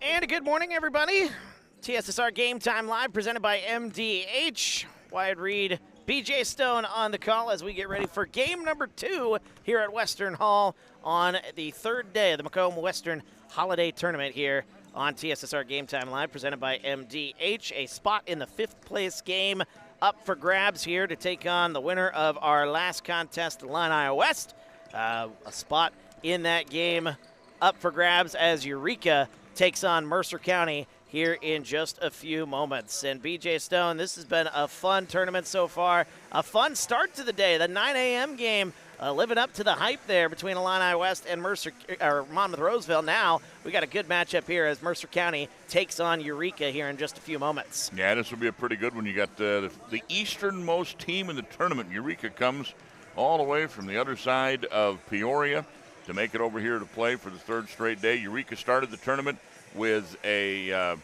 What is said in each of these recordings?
And a good morning, everybody. TSSR Game Time Live presented by MDH. Wyatt Reed, BJ Stone on the call as we get ready for game number 2 here at Western Hall on the third day of the Macomb Western Holiday Tournament here on TSSR Game Time Live presented by MDH. A spot in the 5th place game up for grabs here to take on the winner of our last contest, Illini West. A spot in that game up for grabs as Eureka takes on Mercer County here in just a few moments. And BJ Stone, this has been a fun tournament so far. A fun start to the day. The 9 a.m. game living up to the hype there between Illini West and Monmouth-Roseville. Now we got a good matchup here as Mercer County takes on Eureka here in just a few moments. Yeah, this will be a pretty good one. You got the easternmost team in the tournament. Eureka comes all the way from the other side of Peoria to make it over here to play for the third straight day. Eureka started the tournament with a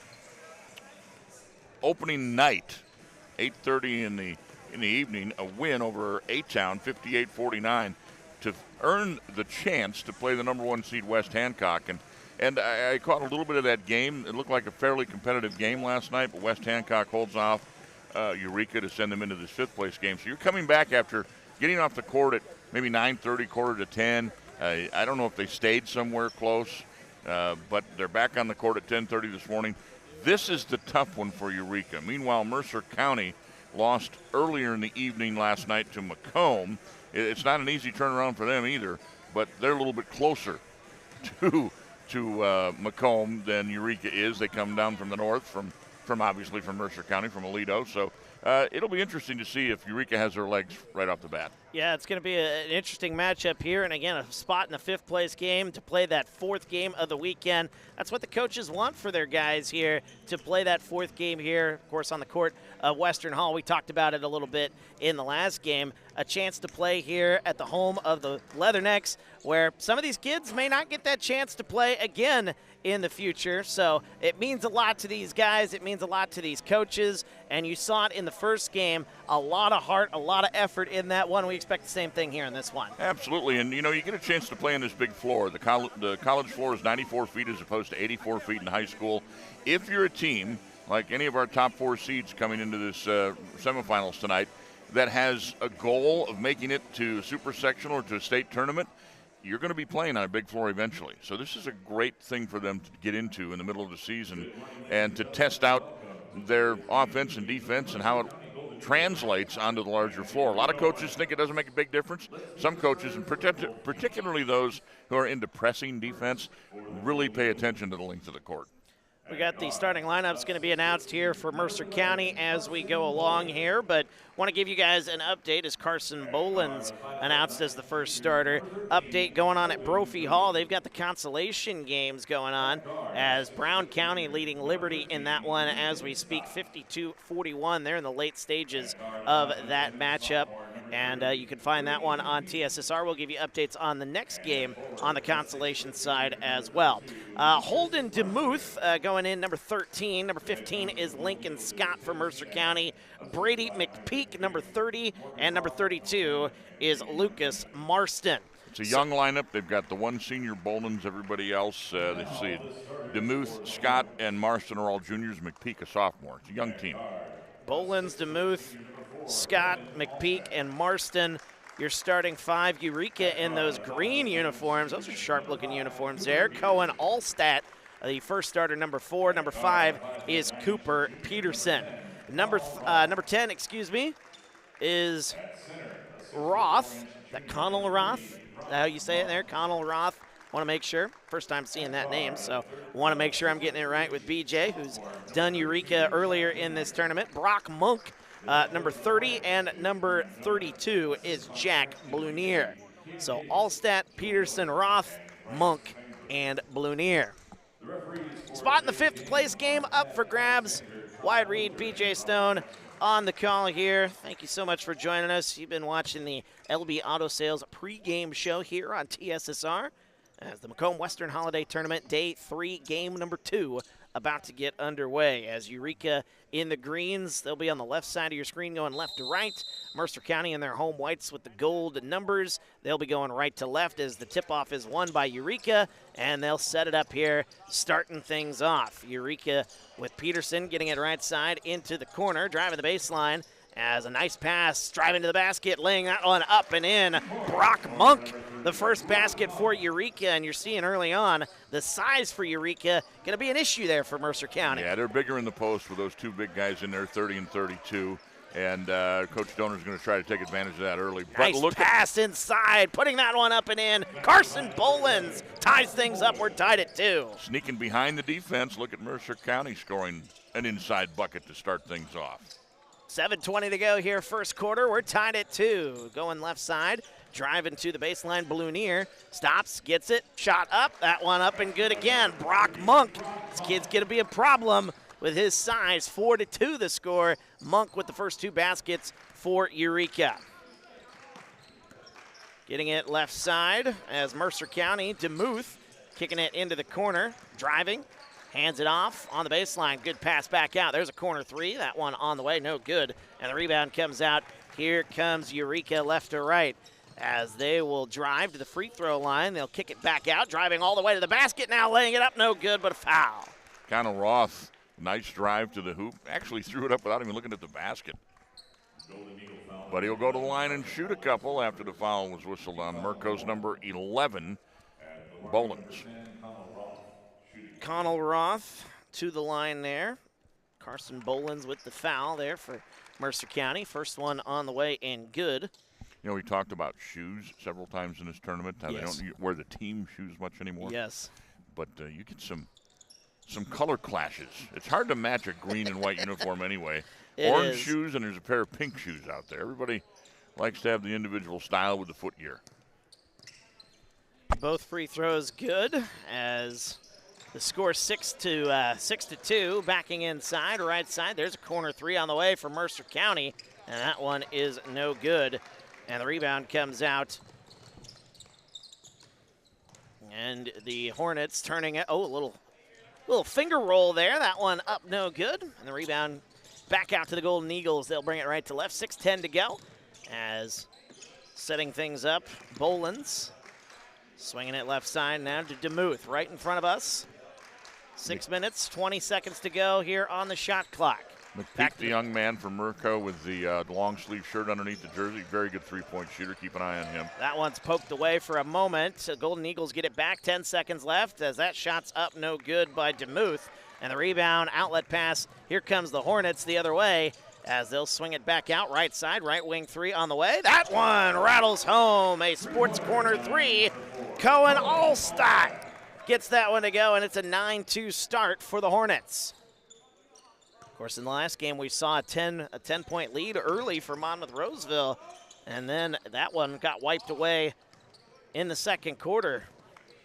opening night, 8:30 in the evening, a win over A-Town, 58-49, to earn the chance to play the number 1 seed West Hancock. And I caught a little bit of that game. It looked like a fairly competitive game last night, but West Hancock holds off Eureka to send them into this 5th place game. So you're coming back after getting off the court at maybe 9:30, quarter to 10. I don't know if they stayed somewhere close, but they're back on the court at 10:30 this morning. This is the tough one for Eureka. Meanwhile, Mercer County lost earlier in the evening last night to Macomb. It's not an easy turnaround for them either, but they're a little bit closer to Macomb than Eureka is. They come down from the north, from obviously from Mercer County, from Aledo. So it'll be interesting to see if Eureka has their legs right off the bat. Yeah, it's going to be an interesting matchup here. And, again, a spot in the 5th place game to play that 4th game of the weekend. That's what the coaches want for their guys here, to play that 4th game here, of course, on the court of Western Hall. We talked about it a little bit in the last game. A chance to play here at the home of the Leathernecks, where some of these kids may not get that chance to play again in the future. So it means a lot to these guys. It means a lot to these coaches. And you saw it in the first game. A lot of heart, a lot of effort in that one. We expect the same thing here in this one. Absolutely. And, you know, you get a chance to play on this big floor. The college floor is 94 feet as opposed to 84 feet in high school. If you're a team, like any of our top 4 seeds coming into this semifinals tonight, that has a goal of making it to super sectional or to a state tournament, you're going to be playing on a big floor eventually. So this is a great thing for them to get into in the middle of the season and to test out their offense and defense and how it translates onto the larger floor. A lot of coaches think it doesn't make a big difference. Some coaches, and particularly those who are into pressing defense, really pay attention to the length of the court. We got the starting lineups going to be announced here for Mercer County as we go along here, but want to give you guys an update as Carson Bolins announced as the first starter. Update going on at Brophy Hall. They've got the consolation games going on as Brown County leading Liberty in that one as we speak, 52-41. They're in the late stages of that matchup. And you can find that one on TSSR. We'll give you updates on the next game on the consolation side as well. Holden DeMuth going in number 13. Number 15 is Lincoln Scott for Mercer County. Brady McPeak, number 30. And number 32 is Lucas Marston. It's a young lineup. They've got the 1 senior Bolins, everybody else. Let's see, DeMuth, Scott, and Marston are all juniors. McPeak a sophomore. It's a young team. Bolins, DeMuth, Scott, McPeak, and Marston. Your starting 5. Eureka in those green uniforms. Those are sharp-looking uniforms there. Cohen Allstat, the first starter, number 4. Number 5 is Cooper Peterson. Number 10, is Roth. That Connell Roth? Is that how you say it there? Connell Roth. Want to make sure. First time seeing that name, so want to make sure I'm getting it right with BJ, who's done Eureka earlier in this tournament. Brock Monk, number 30, and number 32 is Jack Blunier. So Allstat, Peterson, Roth, Monk, and Blunier. Spot in the 5th place game up for grabs. Wyatt Reed, BJ Stone on the call here. Thank you so much for joining us. You've been watching the LB Auto Sales pregame show here on TSSR as the Macomb Western Holiday Tournament, Day 3, Game number 2 about to get underway. As Eureka in the greens, they'll be on the left side of your screen going left to right. Mercer County in their home whites with the gold numbers. They'll be going right to left as the tip-off is won by Eureka, and they'll set it up here, starting things off. Eureka with Peterson getting it right side into the corner, driving the baseline. As a nice pass, driving to the basket, laying that one up and in. Brock Monk, the first basket for Eureka, and you're seeing early on the size for Eureka going to be an issue there for Mercer County. Yeah, they're bigger in the post with those two big guys in there, 30 and 32. And Coach Doner's going to try to take advantage of that early. Nice pass inside, putting that one up and in. Carson Bolins ties things up. We're tied at 2. Sneaking behind the defense. Look at Mercer County scoring an inside bucket to start things off. 7:20 to go here, first quarter. We're tied at 2. Going left side, driving to the baseline. Balloonier stops, gets it, shot up. That one up and good again. Brock Monk. This kid's going to be a problem with his size. 4-2 the score. Monk with the first 2 baskets for Eureka. Getting it left side as Mercer County, DeMuth kicking it into the corner, driving. Hands it off on the baseline. Good pass back out. There's a corner 3. That one on the way, no good. And the rebound comes out. Here comes Eureka left to right as they will drive to the free throw line. They'll kick it back out, driving all the way to the basket now, laying it up, no good, but a foul. Connell Roth, nice drive to the hoop. Actually threw it up without even looking at the basket. But he'll go to the line and shoot a couple after the foul was whistled on Merco's number 11, Bolins. Connell Roth to the line there. Carson Bolins with the foul there for Mercer County. First one on the way and good. You know, we talked about shoes several times in this tournament, how Yes. they don't wear the team shoes much anymore. Yes. But you get some color clashes. It's hard to match a green and white uniform anyway. Orange is. shoes, and there's a pair of pink shoes out there. Everybody likes to have the individual style with the footgear. Both free throws good as the score 6-2. Backing inside, right side. There's a corner 3 on the way for Mercer County, and that one is no good. And the rebound comes out. And the Hornets turning it. Oh, a little finger roll there. That one up, no good. And the rebound back out to the Golden Eagles. They'll bring it right to left. 6:10 to go. As setting things up, Bolins swinging it left side now to DeMuth, right in front of us. 6 minutes, 20 seconds to go here on the shot clock. McPeak, the young man from Merco with the long sleeve shirt underneath the jersey. Very good three-point shooter. Keep an eye on him. That one's poked away for a moment. So Golden Eagles get it back. 10 seconds left as that shot's up, no good by DeMuth. And the rebound, outlet pass. Here comes the Hornets the other way as they'll swing it back out. Right side, right wing 3 on the way. That one rattles home. A sports corner 3. Cohen Allstott gets that one to go, and it's a 9-2 start for the Hornets. Of course, in the last game, we saw a 10-point lead early for Monmouth Roseville, and then that one got wiped away in the second quarter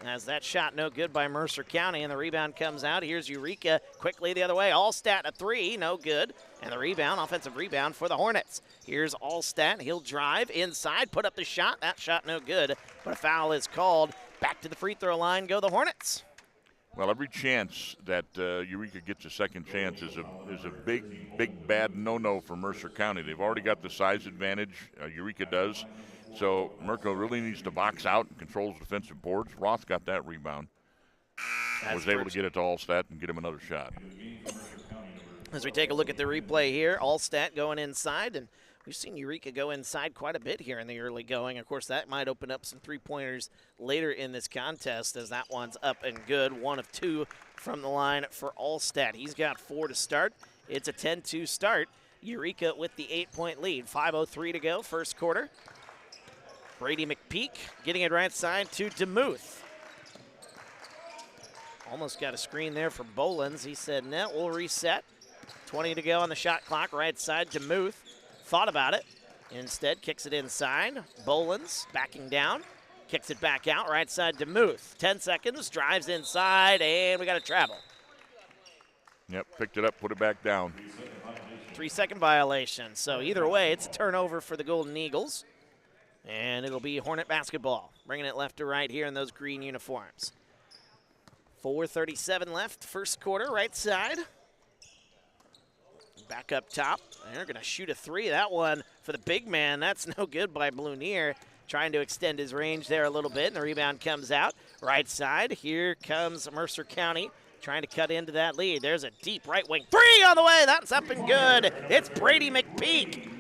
as that shot no good by Mercer County, and the rebound comes out. Here's Eureka quickly the other way. Allstott a 3, no good, and the rebound, offensive rebound for the Hornets. Here's Allstott. He'll drive inside, put up the shot. That shot no good, but a foul is called. Back to the free throw line go the Hornets. Well, every chance that Eureka gets a second chance is a big, bad no-no for Mercer County. They've already got the size advantage, Eureka does. So Merco really needs to box out and controls defensive boards. Roth got that rebound. Was able to get it to Allstott and get him another shot. As we take a look at the replay here, Allstott going inside, and we've seen Eureka go inside quite a bit here in the early going. Of course, that might open up some three-pointers later in this contest as that one's up and good. 1 of 2 from the line for Allstott. He's got 4 to start. It's a 10-2 start. Eureka with the 8-point lead. 5:03 to go, first quarter. Brady McPeak getting it right side to DeMuth. Almost got a screen there for Bolins. He said, no, we'll reset. 20 to go on the shot clock, right side. DeMuth thought about it. Instead, kicks it inside. Bolins backing down. Kicks it back out, right side. DeMuth. 10 seconds, drives inside, and we got a travel. Yep, picked it up, put it back down. 3-second violation. So either way, it's a turnover for the Golden Eagles. And it'll be Hornet basketball, bringing it left to right here in those green uniforms. 4:37 left, first quarter, right side. Back up top. They're going to shoot a three. That one for the big man. That's no good by Blunier. Trying to extend his range there a little bit, and the rebound comes out. Right side, here comes Mercer County trying to cut into that lead. There's a deep right wing three on the way. That's up and good. It's Brady McPeak.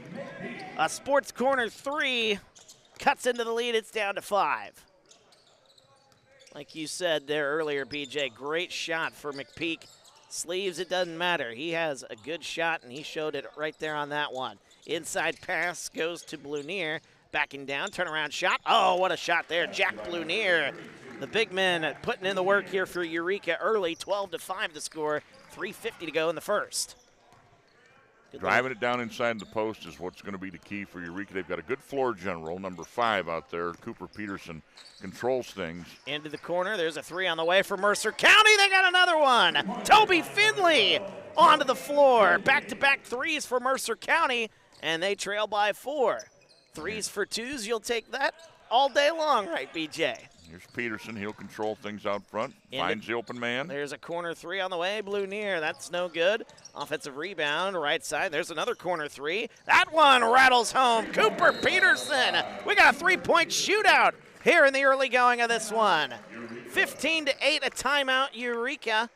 A sports corner three cuts into the lead. It's down to 5. Like you said there earlier, BJ, great shot for McPeak. Sleeves, it doesn't matter. He has a good shot, and he showed it right there on that one. Inside pass goes to Blunier. Backing down, turnaround shot. Oh, what a shot there. Jack Blunier. The big men putting in the work here for Eureka early. 12-5 the score. 3:50 to go in the first. Driving it down inside the post is what's going to be the key for Eureka. They've got a good floor general, number 5 out there. Cooper Peterson controls things. Into the corner. There's a three on the way for Mercer County. They got another one. Toby Finley onto the floor. Back-to-back threes for Mercer County, and they trail by 4. Threes for twos. You'll take that all day long, right, BJ? Here's Peterson. He'll control things out front. Finds the open man. There's a corner three on the way. Blunier. That's no good. Offensive rebound, right side. There's another corner three. That one rattles home. Cooper Peterson. We got a 3-point shootout here in the early going of this one. 15-8, a timeout. Eureka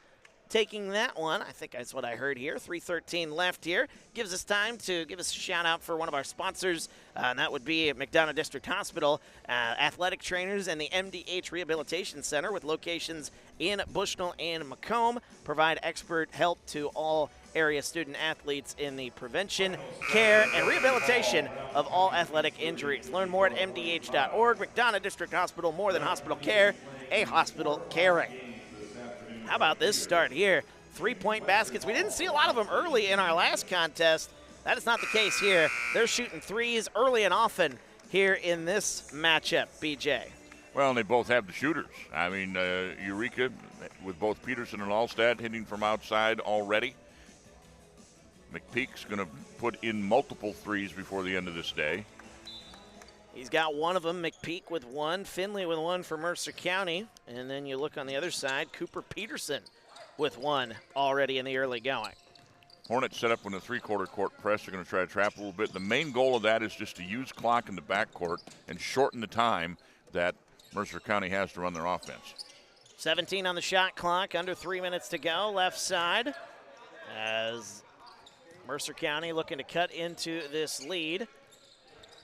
taking that one. I think that's what I heard here. 3:13 left here. Gives us time to give us a shout out for one of our sponsors, and that would be McDonough District Hospital, athletic trainers, and the MDH Rehabilitation Center with locations in Bushnell and Macomb. Provide expert help to all area student athletes in the prevention, care, and rehabilitation of all athletic injuries. Learn more at mdh.org. McDonough District Hospital, more than hospital care, a hospital caring. How about this start here? 3-point baskets. We didn't see a lot of them early in our last contest. That is not the case here. They're shooting threes early and often here in this matchup, BJ. Well, and they both have the shooters. I mean, Eureka with both Peterson and Allstat hitting from outside already. McPeak's going to put in multiple threes before the end of this day. He's got one of them, McPeak with one, Finley with one for Mercer County. And then you look on the other side, Cooper Peterson with one already in the early going. Hornets set up in a 3-quarter court press. They're going to try to trap a little bit. The main goal of that is just to use clock in the backcourt and shorten the time that Mercer County has to run their offense. 17 on the shot clock, under 3 minutes to go, left side. As Mercer County looking to cut into this lead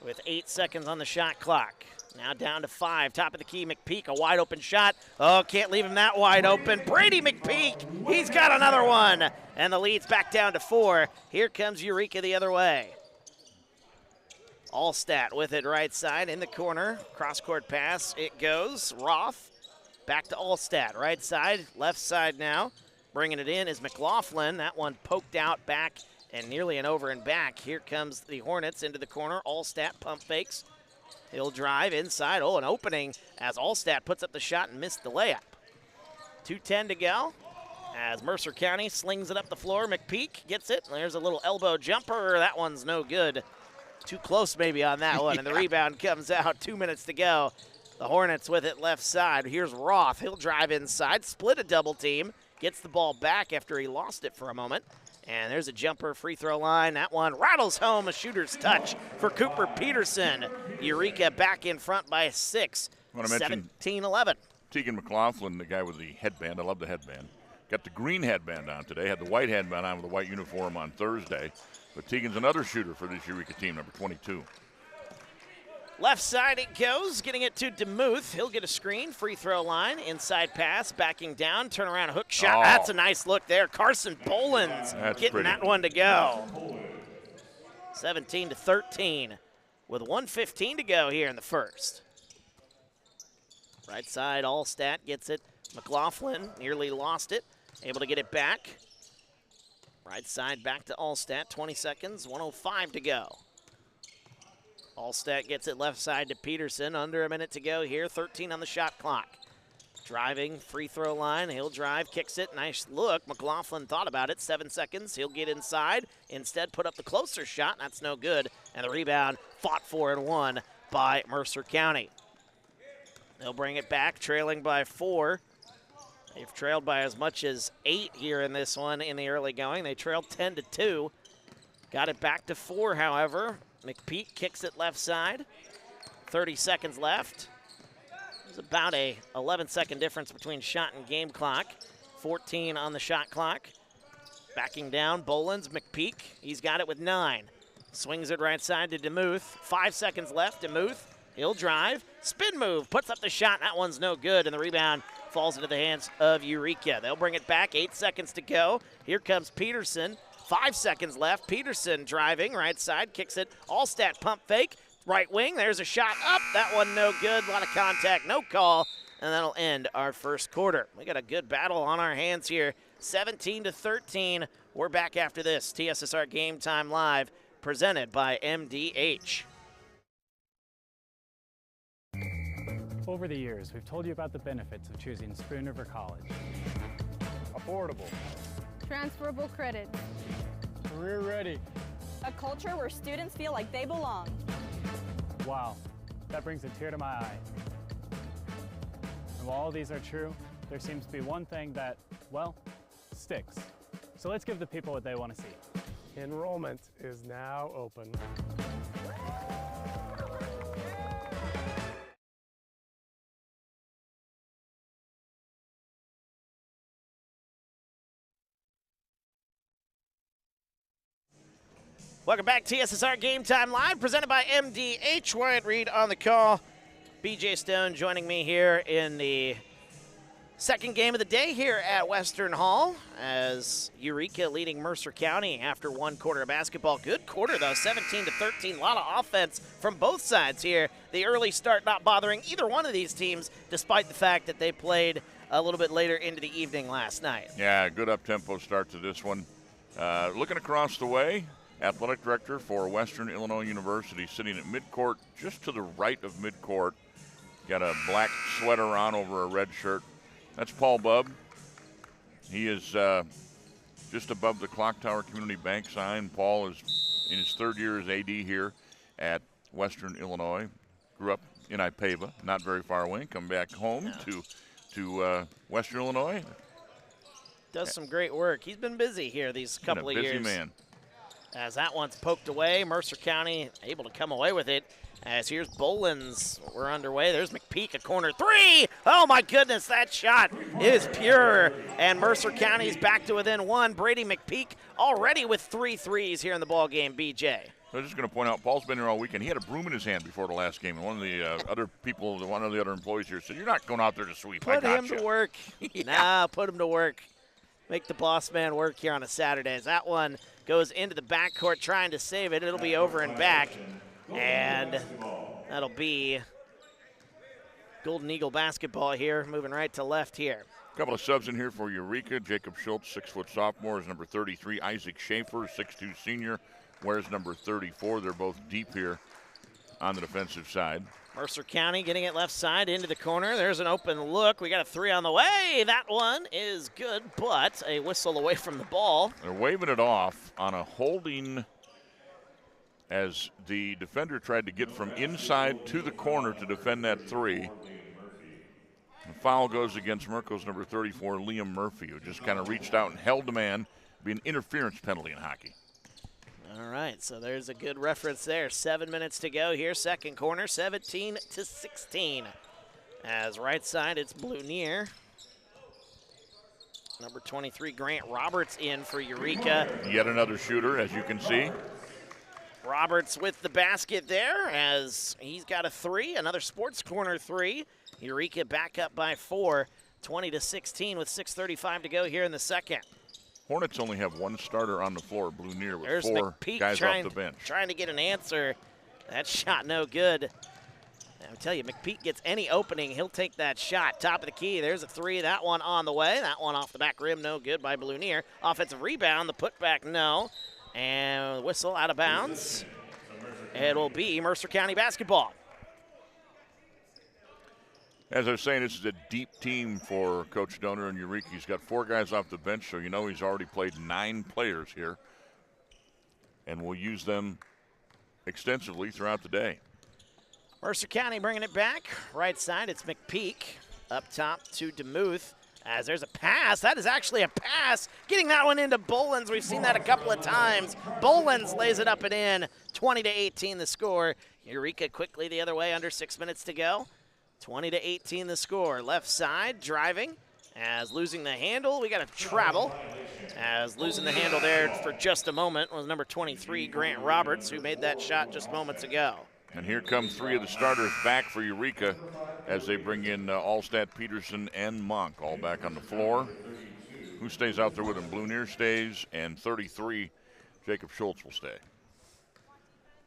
with 8 seconds on the shot clock. Now down to 5, top of the key, McPeak, a wide open shot. Oh, can't leave him that wide open. Brady McPeak, he's got another one. And the lead's back down to 4. Here comes Eureka the other way. Allstat with it right side in the corner. Cross-court pass, it goes. Roth, back to Allstat, right side, left side now. Bringing it in is McLaughlin. That one poked out back and nearly an over and back. Here comes the Hornets into the corner. Allstat pump fakes. He'll drive inside. Oh, an opening as Allstat puts up the shot and missed the layup. 2:10 to go as Mercer County slings it up the floor. McPeak gets it. There's a little elbow jumper. That one's no good. Too close maybe on that one, and the rebound comes out. 2 minutes to go. The Hornets with it left side. Here's Roth. He'll drive inside, split a double team, gets the ball back after he lost it for a moment. And there's a jumper, free throw line. That one rattles home, a shooter's touch for Cooper Peterson. Eureka back in front by 6, 17-11. Tegan McLaughlin, the guy with the headband. I love the headband. Got the green headband on today. Had the white headband on with the white uniform on Thursday. But Tegan's another shooter for this Eureka team, number 22. Left side it goes, getting it to DeMuth. He'll get a screen, free throw line, inside pass, backing down, turnaround hook shot. Oh. That's a nice look there. Carson Bolins getting that one to go. 17-13 with 1:15 to go here in the first. Right side, Allstat gets it. McLaughlin nearly lost it, able to get it back. Right side back to Allstat, 20 seconds, 1:05 to go. Allstat gets it left side to Peterson. Under a minute to go here. 13 on the shot clock. Driving, free throw line. He'll drive, kicks it. Nice look. McLaughlin thought about it. 7 seconds. He'll get inside. Instead, put up the closer shot. That's no good. And the rebound fought for and won by Mercer County. They'll bring it back, trailing by 4. They've trailed by as much as 8 here in this one in the early going. They trailed 10-2. Got it back to 4, however. McPeak kicks it left side. 30 seconds left. There's about a 11-second difference between shot and game clock. 14 on the shot clock. Backing down, Bolins, McPeak. He's got it with 9. Swings it right side to DeMuth. 5 seconds left. DeMuth, he'll drive. Spin move, puts up the shot. That one's no good, and the rebound falls into the hands of Eureka. They'll bring it back. 8 seconds to go. Here comes Peterson. 5 seconds left. Peterson driving right side, kicks it. All-stat pump fake. Right wing, there's a shot up. That one no good. A lot of contact, no call. And that'll end our first quarter. We got a good battle on our hands here. 17-13. We're back after this. TSSR Game Time Live, presented by MDH. Over the years, we've told you about the benefits of choosing Spoon River College. Affordable. Transferable credits. Career ready. A culture where students feel like they belong. Wow, that brings a tear to my eye. And while all these are true, there seems to be one thing that, well, sticks. So let's give the people what they want to see. Enrollment is now open. Welcome back, TSSR Game Time Live, presented by MDH. Wyatt Reed on the call. BJ Stone joining me here in the second game of the day here at Western Hall, as Eureka leading Mercer County after 1 quarter of basketball. Good quarter, though, 17-13. A lot of offense from both sides here. The early start not bothering either one of these teams, despite the fact that they played a little bit later into the evening last night. Yeah, good up-tempo start to this one. Looking across the way, athletic director for Western Illinois University, sitting at midcourt, just to the right of midcourt. Got a black sweater on over a red shirt. That's Paul Bubb. He is just above the Clock Tower Community Bank sign. Paul is in his 3rd year as AD here at Western Illinois. Grew up in Ipava, not very far away. Come back home to Western Illinois. Does some great work. He's been busy here these couple of years. Busy man. As that one's poked away, Mercer County able to come away with it. As here's Bolins, we're underway. There's McPeak, a corner 3. Oh my goodness, that shot is pure. And Mercer County's back to within 1. Brady McPeak already with 3 threes here in the ball game. BJ. I was just going to point out, Paul's been here all weekend. He had a broom in his hand before the last game, and one of the one of the other employees here said, "You're not going out there to sweep." Put him to work. Yeah. Nah, put him to work. Make the boss man work here on a Saturday. As that one goes into the backcourt trying to save it. It'll be over and back. And that'll be Golden Eagle basketball here, moving right to left here. A couple of subs in here for Eureka. Jacob Schultz, 6-foot sophomore, is number 33. Isaac Schaefer, 6'2 senior, wears number 34. They're both deep here on the defensive side. Mercer County getting it left side into the corner. There's an open look. We got a 3 on the way. That one is good, but a whistle away from the ball. They're waving it off on a holding as the defender tried to get from inside to the corner to defend that 3. The foul goes against Merco's number 34, Liam Murphy, who just kind of reached out and held the man. Be an interference penalty in hockey. All right, so there's a good reference there. 7 minutes to go here, second corner, 17-16. As right side, it's Blue Near. Number 23, Grant Roberts in for Eureka. Yet another shooter, as you can see. Roberts with the basket there, as he's got a 3, another sports corner 3. Eureka back up by 4, 20-16 with 6:35 to go here in the second. Hornets only have 1 starter on the floor, Blue Near, with There's 4 McPeak guys off the bench. Trying to get an answer. That shot no good. I tell you, McPeak gets any opening, he'll take that shot. Top of the key, there's a 3. That one on the way. That one off the back rim, no good by Blue Near. Offensive rebound, the putback, no. And whistle out of bounds. It will be Mercer County basketball. As I was saying, this is a deep team for Coach Donor and Eureka. He's got 4 guys off the bench, so you know he's already played 9 players here. And we'll use them extensively throughout the day. Mercer County bringing it back. Right side, it's McPeak. Up top to DeMuth. As there's a pass. That is actually a pass. Getting that one into Bolins. We've seen that a couple of times. Bolins lays it up and in. 20-18 the score. Eureka quickly the other way, under 6 minutes to go. 20-18 the score. Left side, driving. As losing the handle, we got a travel. As losing the handle there for just a moment was number 23, Grant Roberts, who made that shot just moments ago. And here come three of the starters back for Eureka as they bring in Allstat, Peterson, and Monk all back on the floor. Who stays out there with them? Blunier stays, and 33, Jacob Schultz will stay.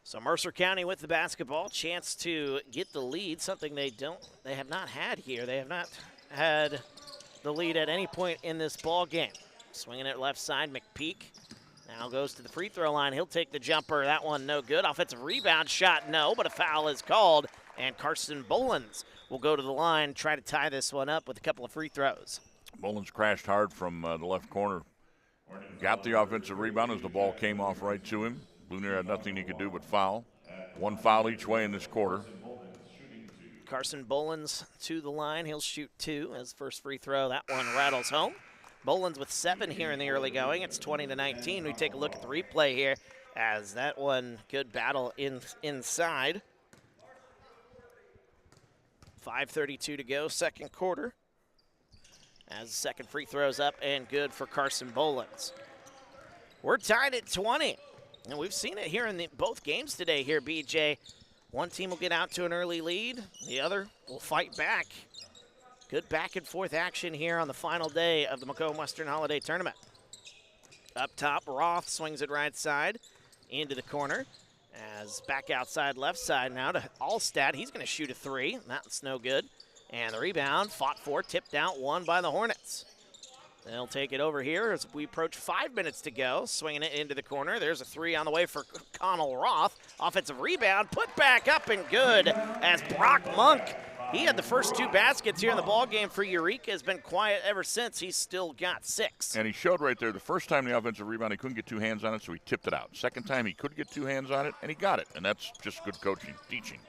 So Mercer County with the basketball, chance to get the lead, something they have not had here. They have not had the lead at any point in this ball game. Swinging it left side, McPeak now goes to the free throw line. He'll take the jumper. That one no good. Offensive rebound shot, no, but a foul is called. And Carson Bolins will go to the line, try to tie this one up with a couple of free throws. Bolins crashed hard from the left corner. Got the offensive rebound as the ball came off right to him. Blunier had nothing he could do but foul. One foul each way in this quarter. Carson Bolins to the line. He'll shoot two as first free throw. That one rattles home. Bolins with 7 here in the early going. It's 20-19. We take a look at the replay here as that one, good battle inside. 5:32 to go, second quarter. As the second free throw's up and good for Carson Bolins. We're tied at 20. And we've seen it here in both games today here, BJ. One team will get out to an early lead. The other will fight back. Good back and forth action here on the final day of the Macomb Western Holiday Tournament. Up top, Roth swings it right side into the corner. As back outside left side now to Allstat. He's going to shoot a three. That's no good. And the rebound, fought for, tipped out, won by the Hornets. They'll take it over here as we approach 5 minutes to go. Swinging it into the corner. There's a three on the way for Connell Roth. Offensive rebound, put back up and good as Brock Monk. He had the first 2 baskets here in the ballgame for Eureka. Has been quiet ever since. He's still got 6. And he showed right there the first time the offensive rebound, he couldn't get 2 hands on it, so he tipped it out. Second time he could get 2 hands on it, and he got it. And that's just good coaching, teaching.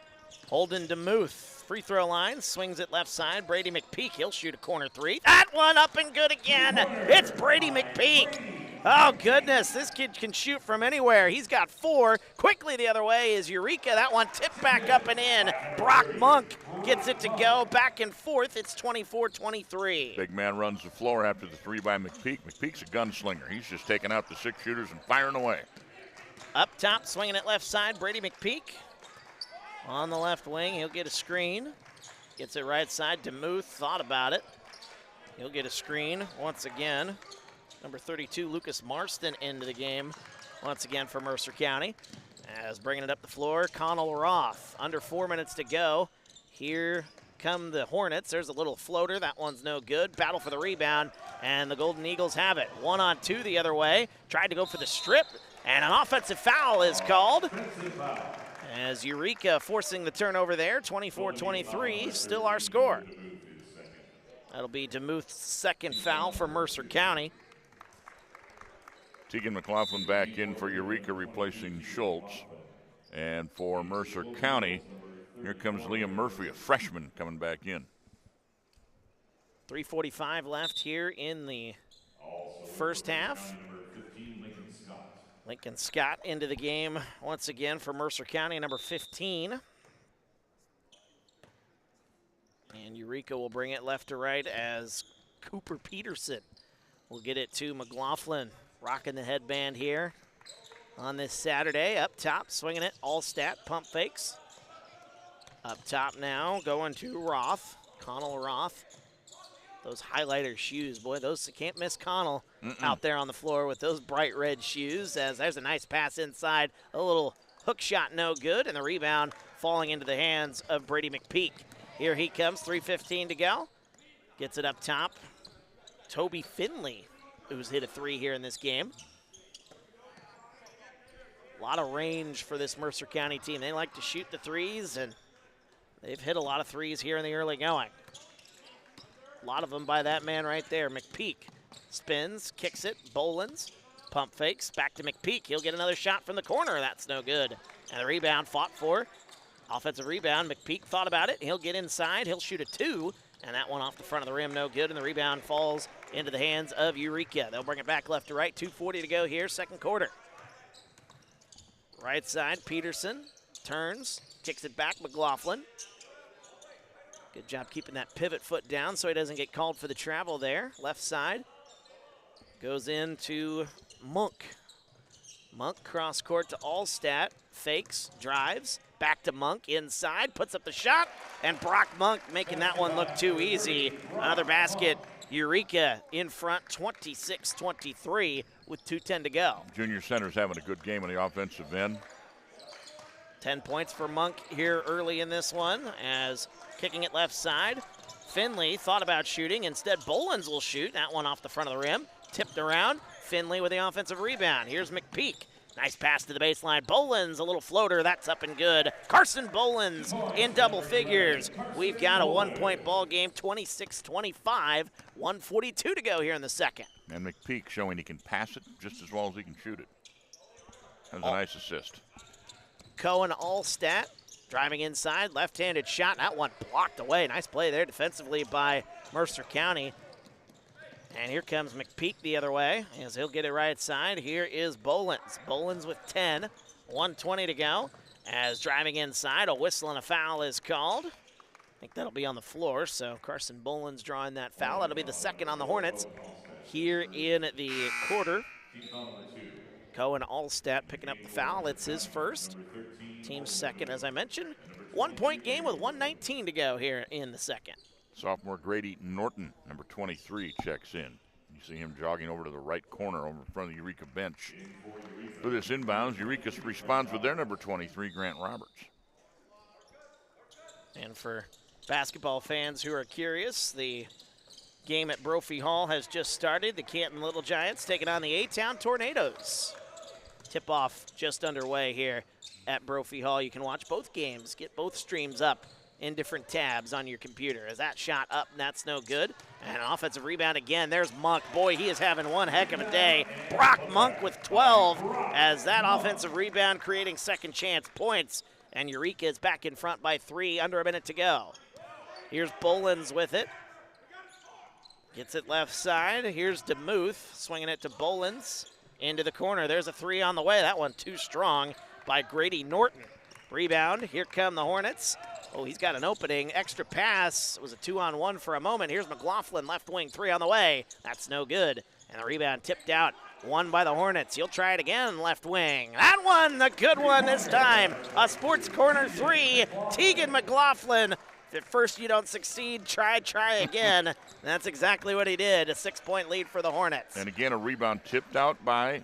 Holden DeMuth, free throw line, swings it left side. Brady McPeak, he'll shoot a corner three. That one up and good again. It's Brady McPeak. Oh, goodness, this kid can shoot from anywhere. He's got 4. Quickly the other way is Eureka. That one tipped back up and in. Brock Monk gets it to go. Back and forth, it's 24-23. Big man runs the floor after the 3 by McPeak. McPeak's a gunslinger. He's just taking out the 6 shooters and firing away. Up top, swinging it left side, Brady McPeak. On the left wing, he'll get a screen. Gets it right side. DeMuth thought about it. He'll get a screen once again. Number 32, Lucas Marston, into the game once again for Mercer County. As bringing it up the floor, Connell Roth. Under 4 minutes to go. Here come the Hornets. There's a little floater. That one's no good. Battle for the rebound, and the Golden Eagles have it. 1-on-2 the other way. Tried to go for the strip, and an offensive foul is called. As Eureka forcing the turnover there, 24-23, still our score. That'll be DeMuth's second foul for Mercer County. Tegan McLaughlin back in for Eureka, replacing Schultz. And for Mercer County, here comes Liam Murphy, a freshman, coming back in. 3:45 left here in the first half. Lincoln Scott into the game once again for Mercer County, number 15. And Eureka will bring it left to right as Cooper Peterson will get it to McLaughlin. Rocking the headband here on this Saturday. Up top, swinging it, Allstat, pump fakes. Up top now, going to Roth, Connell Roth. Those highlighter shoes, boy, those can't miss Connell out there on the floor with those bright red shoes. As there's a nice pass inside, a little hook shot, no good, and the rebound falling into the hands of Brady McPeak. Here he comes, 3:15 to go. Gets it up top. Toby Finley, who's hit a 3 here in this game. A lot of range for this Mercer County team. They like to shoot the threes, and they've hit a lot of threes here in the early going. A lot of them by that man right there, McPeak. Spins, kicks it, Bolins, pump fakes, back to McPeak. He'll get another shot from the corner. That's no good. And the rebound fought for. Offensive rebound, McPeak thought about it. He'll get inside. He'll shoot a 2, And that one off the front of the rim, no good, and the rebound falls into the hands of Eureka. They'll bring it back left to right, 2:40 to go here, second quarter. Right side, Peterson turns, kicks it back, McLaughlin. Good job keeping that pivot foot down so he doesn't get called for the travel there. Left side goes into Monk. Monk cross court to Allstat, fakes, drives, back to Monk inside, puts up the shot, and Brock Monk making that one look too easy. Another basket, Eureka in front, 26-23 with 2:10 to go. Junior center's having a good game on the offensive end. 10 points for Monk here early in this one as kicking it left side. Finley thought about shooting. Instead, Bolins will shoot. That one off the front of the rim. Tipped around. Finley with the offensive rebound. Here's McPeak. Nice pass to the baseline. Bolins, a little floater. That's up and good. Carson Bolins in double figures. We've got a 1-point ball game, 26-25. 1:42 to go here in the second. And McPeak showing he can pass it just as well as he can shoot it. That was a nice assist. Cohen Allstat driving inside, left-handed shot. That one blocked away. Nice play there defensively by Mercer County. And here comes McPeak the other way as he'll get it right side. Here is Bolins. Bolins with 10, 1:20 to go. As driving inside, a whistle and a foul is called. I think that'll be on the floor, so Carson Bolins drawing that foul. That'll be the second on the Hornets here in the quarter. Cohen Allstat picking up the foul. It's his first. Team's second, as I mentioned. 1-point game with 1:19 to go here in the second. Sophomore Grady Norton, number 23, checks in. You see him jogging over to the right corner over in front of the Eureka bench. For this inbounds, Eureka responds with their number 23, Grant Roberts. And for basketball fans who are curious, the game at Brophy Hall has just started. The Canton Little Giants taking on the A-Town Tornadoes. Tip-off just underway here at Brophy Hall. You can watch both games, get both streams up in different tabs on your computer. As that shot up, and that's no good. And an offensive rebound again. There's Monk. Boy, he is having one heck of a day. Brock Monk with 12 as that offensive rebound creating second chance points. And Eureka is back in front by 3, under a minute to go. Here's Bolins with it. Gets it left side. Here's DeMuth swinging it to Bolins into the corner. There's a 3 on the way. That one too strong by Grady Norton. Rebound. Here come the Hornets. Oh, he's got an opening. Extra pass. It was a 2-on-1 for a moment. Here's McLaughlin, left wing 3 on the way. That's no good. And the rebound tipped out. Won by the Hornets. He'll try it again, left wing. That one, the good one this time. A sports corner 3. Tegan McLaughlin. If at first you don't succeed, try again. That's exactly what he did. A 6-point lead for the Hornets. And again, a rebound tipped out by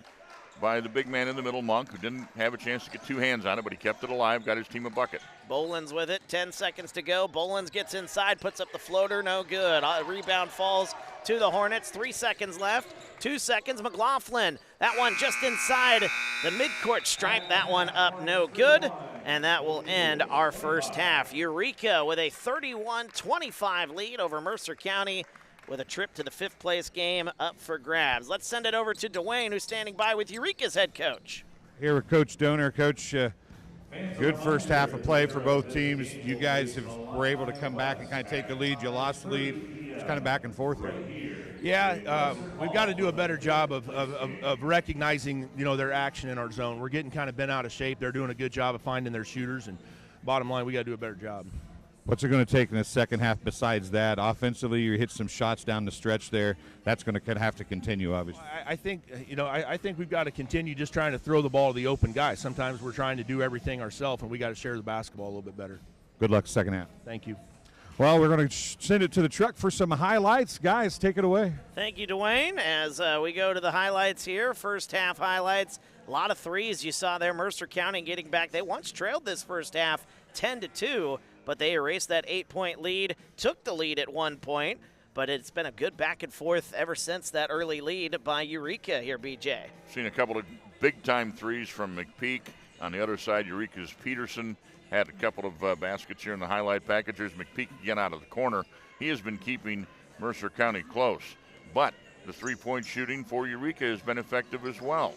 the big man in the middle, Monk, who didn't have a chance to get 2 hands on it, but he kept it alive, got his team a bucket. Bolins with it, 10 seconds to go. Bolins gets inside, puts up the floater, no good. Rebound falls to the Hornets, 3 seconds left. 2 seconds, McLaughlin. That one just inside the midcourt stripe. That one up, no good. And that will end our first half. Eureka with a 31-25 lead over Mercer County, with a trip to the 5th place game up for grabs. Let's send it over to Dwayne, who's standing by with Eureka's head coach. Here with Coach Donor. Coach, good first half of play for both teams. You guys were able to come back and kind of take the lead. You lost the lead. It's kind of back and forth here. Yeah, we've got to do a better job of recognizing, their action in our zone. We're getting kind of bent out of shape. They're doing a good job of finding their shooters, and bottom line, we got to do a better job. What's it going to take in the second half besides that? Offensively, you hit some shots down the stretch there. That's going to have to continue, obviously. I think, I think we've got to continue just trying to throw the ball to the open guy. Sometimes we're trying to do everything ourselves, and we got to share the basketball a little bit better. Good luck second half. Thank you. Well, we're going to send it to the truck for some highlights. Guys, take it away. Thank you, Dwayne. As we go to the highlights here, first half highlights. A lot of threes you saw there. Mercer County getting back. They once trailed this first half 10-2. But they erased that 8-point lead, took the lead at one point, but it's been a good back and forth ever since that early lead by Eureka here, BJ. Seen a couple of big-time threes from McPeak. On the other side, Eureka's Peterson had a couple of baskets here in the highlight packages. McPeak again out of the corner. He has been keeping Mercer County close, but the three-point shooting for Eureka has been effective as well.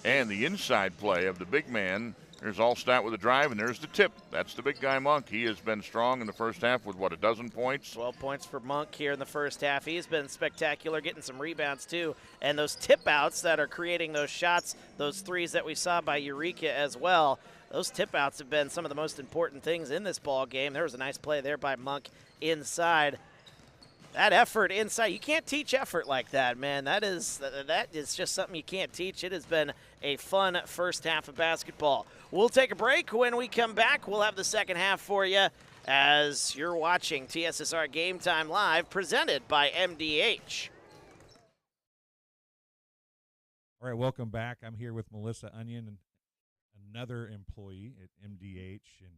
And the inside play of the big man, There's Allstat with a drive, and there's the tip. That's the big guy, Monk. He has been strong in the first half with, what, a dozen points? 12 points for Monk here in the first half. He's been spectacular, getting some rebounds, too. And those tip-outs that are creating those shots, those threes that we saw by Eureka as well, those tip-outs have been some of the most important things in this ball game. There was a nice play there by Monk inside. That effort inside, you can't teach effort like that, man. That is just something you can't teach. It has been a fun first half of basketball. We'll take a break. When we come back, we'll have the second half for you as you're watching TSSR Game Time Live, presented by MDH. All right, welcome back. I'm here with Melissa Onion, and another employee at MDH. And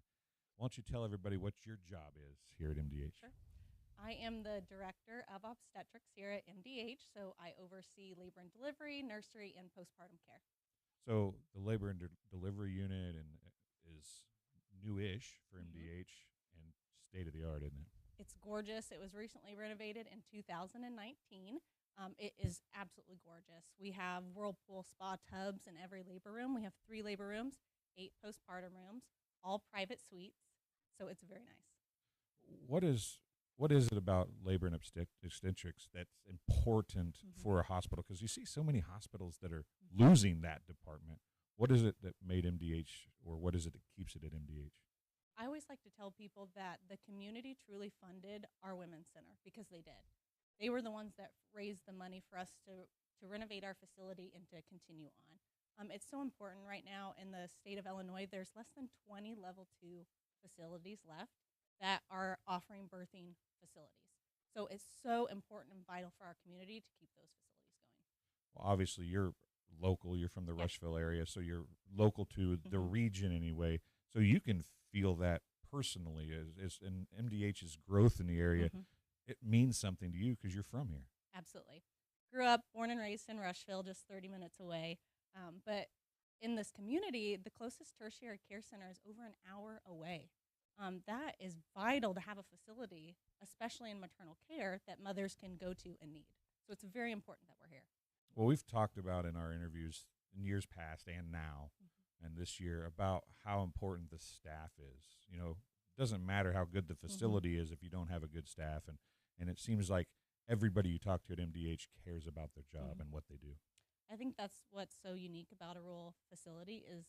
why don't you tell everybody what your job is here at MDH? Sure. I am the Director of Obstetrics here at MDH, so I oversee labor and delivery, nursery, and postpartum care. So the labor and delivery unit is newish for MDH and state-of-the-art, isn't it? It's gorgeous. It was recently renovated in 2019. It is absolutely gorgeous. We have whirlpool spa tubs in every labor room. We have 3 labor rooms, 8 postpartum rooms, all private suites, so it's very nice. What is it about labor and obstetrics that's important for a hospital? Because you see so many hospitals that are losing that department. What is it that made MDH, or what is it that keeps it at MDH? I always like to tell people that the community truly funded our Women's Center, because they did. They were the ones that raised the money for us to renovate our facility and to continue on. It's so important right now in the state of Illinois. There's less than 20 level 2 facilities left that are offering birthing facilities. So it's so important and vital for our community to keep those facilities going. Well, obviously, you're local. You're from the Rushville area, so you're local to the region anyway. So you can feel that personally as in MDH's growth in the area. It means something to you because you're from here. Absolutely. Grew up, born and raised in Rushville, just 30 minutes away. But in this community, the closest tertiary care center is over an hour away. That is vital to have a facility, especially in maternal care, that mothers can go to in need. So it's very important that we're here. Well, we've talked about in our interviews in years past and now and this year about how important the staff is. You know, it doesn't matter how good the facility is if you don't have a good staff. And it seems like everybody you talk to at MDH cares about their job and what they do. I think that's what's so unique about a rural facility is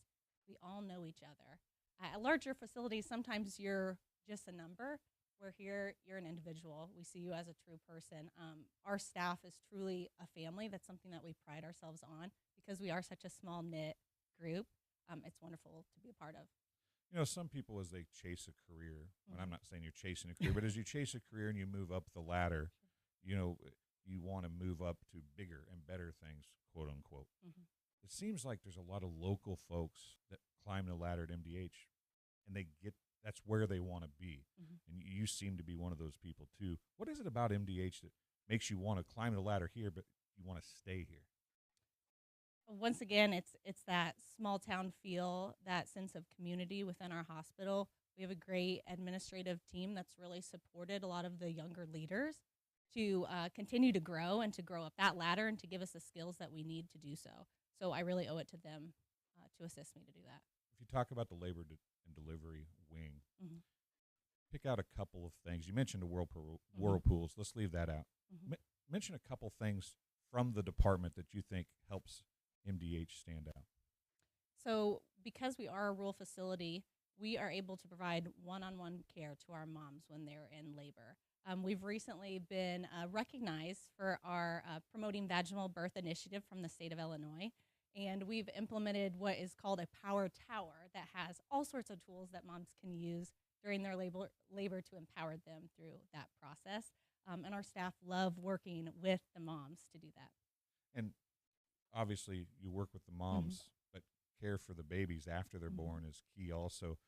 we all know each other. At larger facilities, sometimes you're just a number, where here you're an individual. We see you as a true person. Our staff is truly a family. That's something that we pride ourselves on because we are such a small-knit group. It's wonderful to be a part of. You know, some people, as they chase a career, and I'm not saying you're chasing a career, but as you chase a career and you move up the ladder, you know, you want to move up to bigger and better things, quote unquote. It seems like there's a lot of local folks that climb the ladder at MDH, and that's where they want to be. And you seem to be one of those people too. What is it about MDH that makes you want to climb the ladder here, but you want to stay here? Once again, it's that small town feel, that sense of community within our hospital. We have a great administrative team that's really supported a lot of the younger leaders to continue to grow and to grow up that ladder and to give us the skills that we need to do so. So I really owe it to them to assist me to do that. If you talk about the labor and delivery wing, pick out a couple of things. You mentioned the whirlpools. Let's leave that out. Mention a couple things from the department that you think helps MDH stand out. So because we are a rural facility, we are able to provide one-on-one care to our moms when they're in labor. We've recently been recognized for our Promoting Vaginal Birth initiative from the state of Illinois. And we've implemented what is called a power tower that has all sorts of tools that moms can use during their labor to empower them through that process. And our staff love working with the moms to do that. And obviously you work with the moms, but care for the babies after they're born is key also.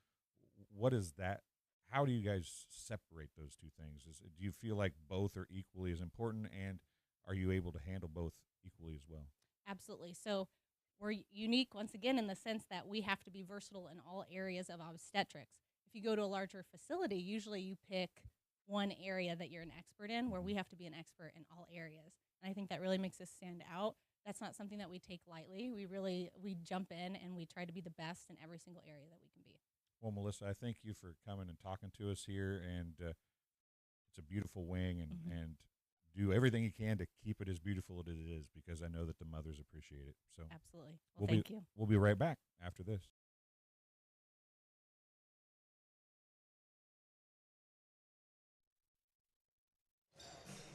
What is that? How do you guys separate those two things? Do you feel like both are equally as important, and are you able to handle both equally as well? Absolutely. So we're unique, once again, in the sense that we have to be versatile in all areas of obstetrics. If you go to a larger facility, usually you pick one area that you're an expert in, where we have to be an expert in all areas. And I think that really makes us stand out that's not something that we take lightly. We jump in and we try to be the best in every single area that we can be. Well, Melissa, I thank you for coming and talking to us here, and it's a beautiful wing, and do everything you can to keep it as beautiful as it is, because I know that the mothers appreciate it. So Absolutely. Well, thank you. We'll be right back after this.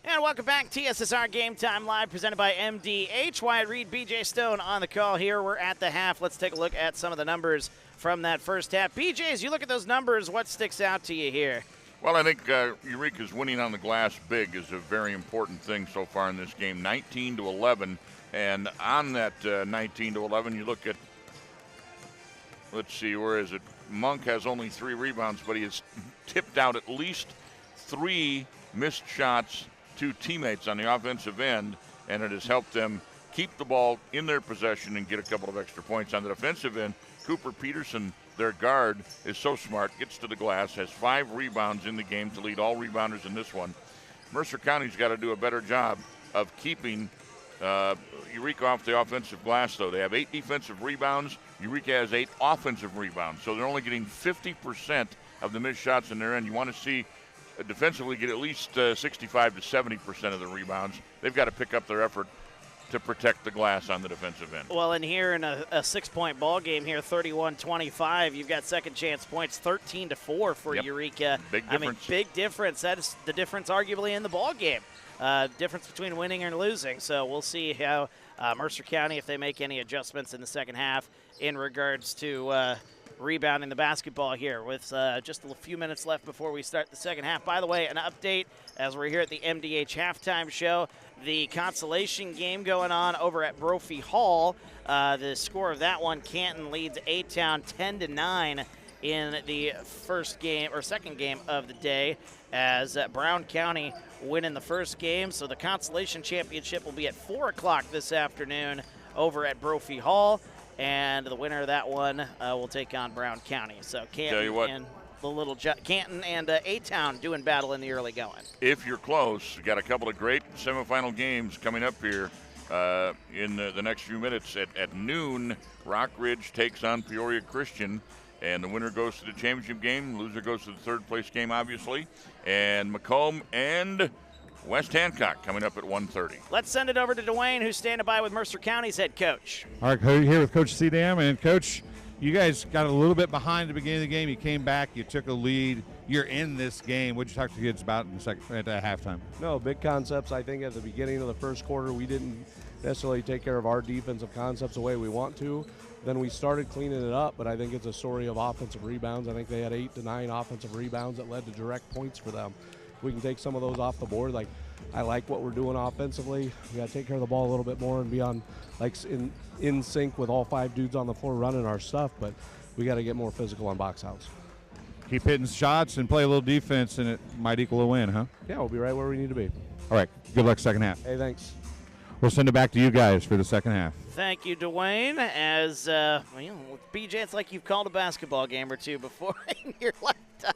And welcome back. TSSR Game Time Live, presented by MDH. Wyatt Reed, BJ Stone on the call here. We're at the half. Let's take a look at some of the numbers from that first half. BJ, as you look at those numbers, what sticks out to you here? Well, I think Eureka's winning on the glass big is a very important thing so far in this game, 19-11. And on that 19-11, you look at, let's see, where is it? Monk has only 3 rebounds, but he has tipped out at least 3 missed shots to teammates on the offensive end, and it has helped them keep the ball in their possession and get a couple of extra points. On the defensive end, Cooper Peterson, their guard, is so smart, gets to the glass, has 5 rebounds in the game to lead all rebounders in this one. Mercer County's got to do a better job of keeping Eureka off the offensive glass, though. They have 8 defensive rebounds. Eureka has 8 offensive rebounds, so they're only getting 50% of the missed shots in their end. You want to see defensively get at least 65 to 70% of the rebounds. They've got to pick up their effort to protect the glass on the defensive end. Well, and here in a 6-point ball game here, 31-25, you've got second chance points, 13-4 for Eureka. Big difference. I mean, big difference. That is the difference arguably in the ball game. Difference between winning and losing. So we'll see how Mercer County, if they make any adjustments in the second half in regards to rebounding the basketball here with just a few minutes left before we start the second half. By the way, an update as we're here at the MDH halftime show. The consolation game going on over at Brophy Hall. The score of that one, Canton leads A-Town 10-9 in the second game of the day, as Brown County win in the first game. So the consolation championship will be at 4 o'clock this afternoon over at Brophy Hall. And the winner of that one will take on Brown County. So Canton and Canton and A-Town doing battle in the early going. If you're close, you got a couple of great semifinal games coming up here in the next few minutes. At noon, Rock Ridge takes on Peoria Christian, and the winner goes to the championship game. Loser goes to the third place game, obviously. And Macomb and West Hancock coming up at 1:30. Let's send it over to Dwayne, who's standing by with Mercer County's head coach. All right, here with Coach Cedam. And, Coach, you guys got a little bit behind at the beginning of the game. You came back. You took a lead. You're in this game. What did you talk to the kids about at halftime? No, big concepts. I think at the beginning of the first quarter, we didn't necessarily take care of our defensive concepts the way we want to. Then we started cleaning it up, but I think it's a story of offensive rebounds. I think they had 8 to 9 offensive rebounds that led to direct points for them. We can take some of those off the board. I like what we're doing offensively. We got to take care of the ball a little bit more and be in sync with all 5 dudes on the floor running our stuff, but we got to get more physical on box outs. Keep hitting shots and play a little defense, and it might equal a win, huh? Yeah, we'll be right where we need to be. All right, good luck second half. Hey, thanks. We'll send it back to you guys for the second half. Thank you, Dwayne. As BJ, it's like you've called a basketball game or two before in your lifetime.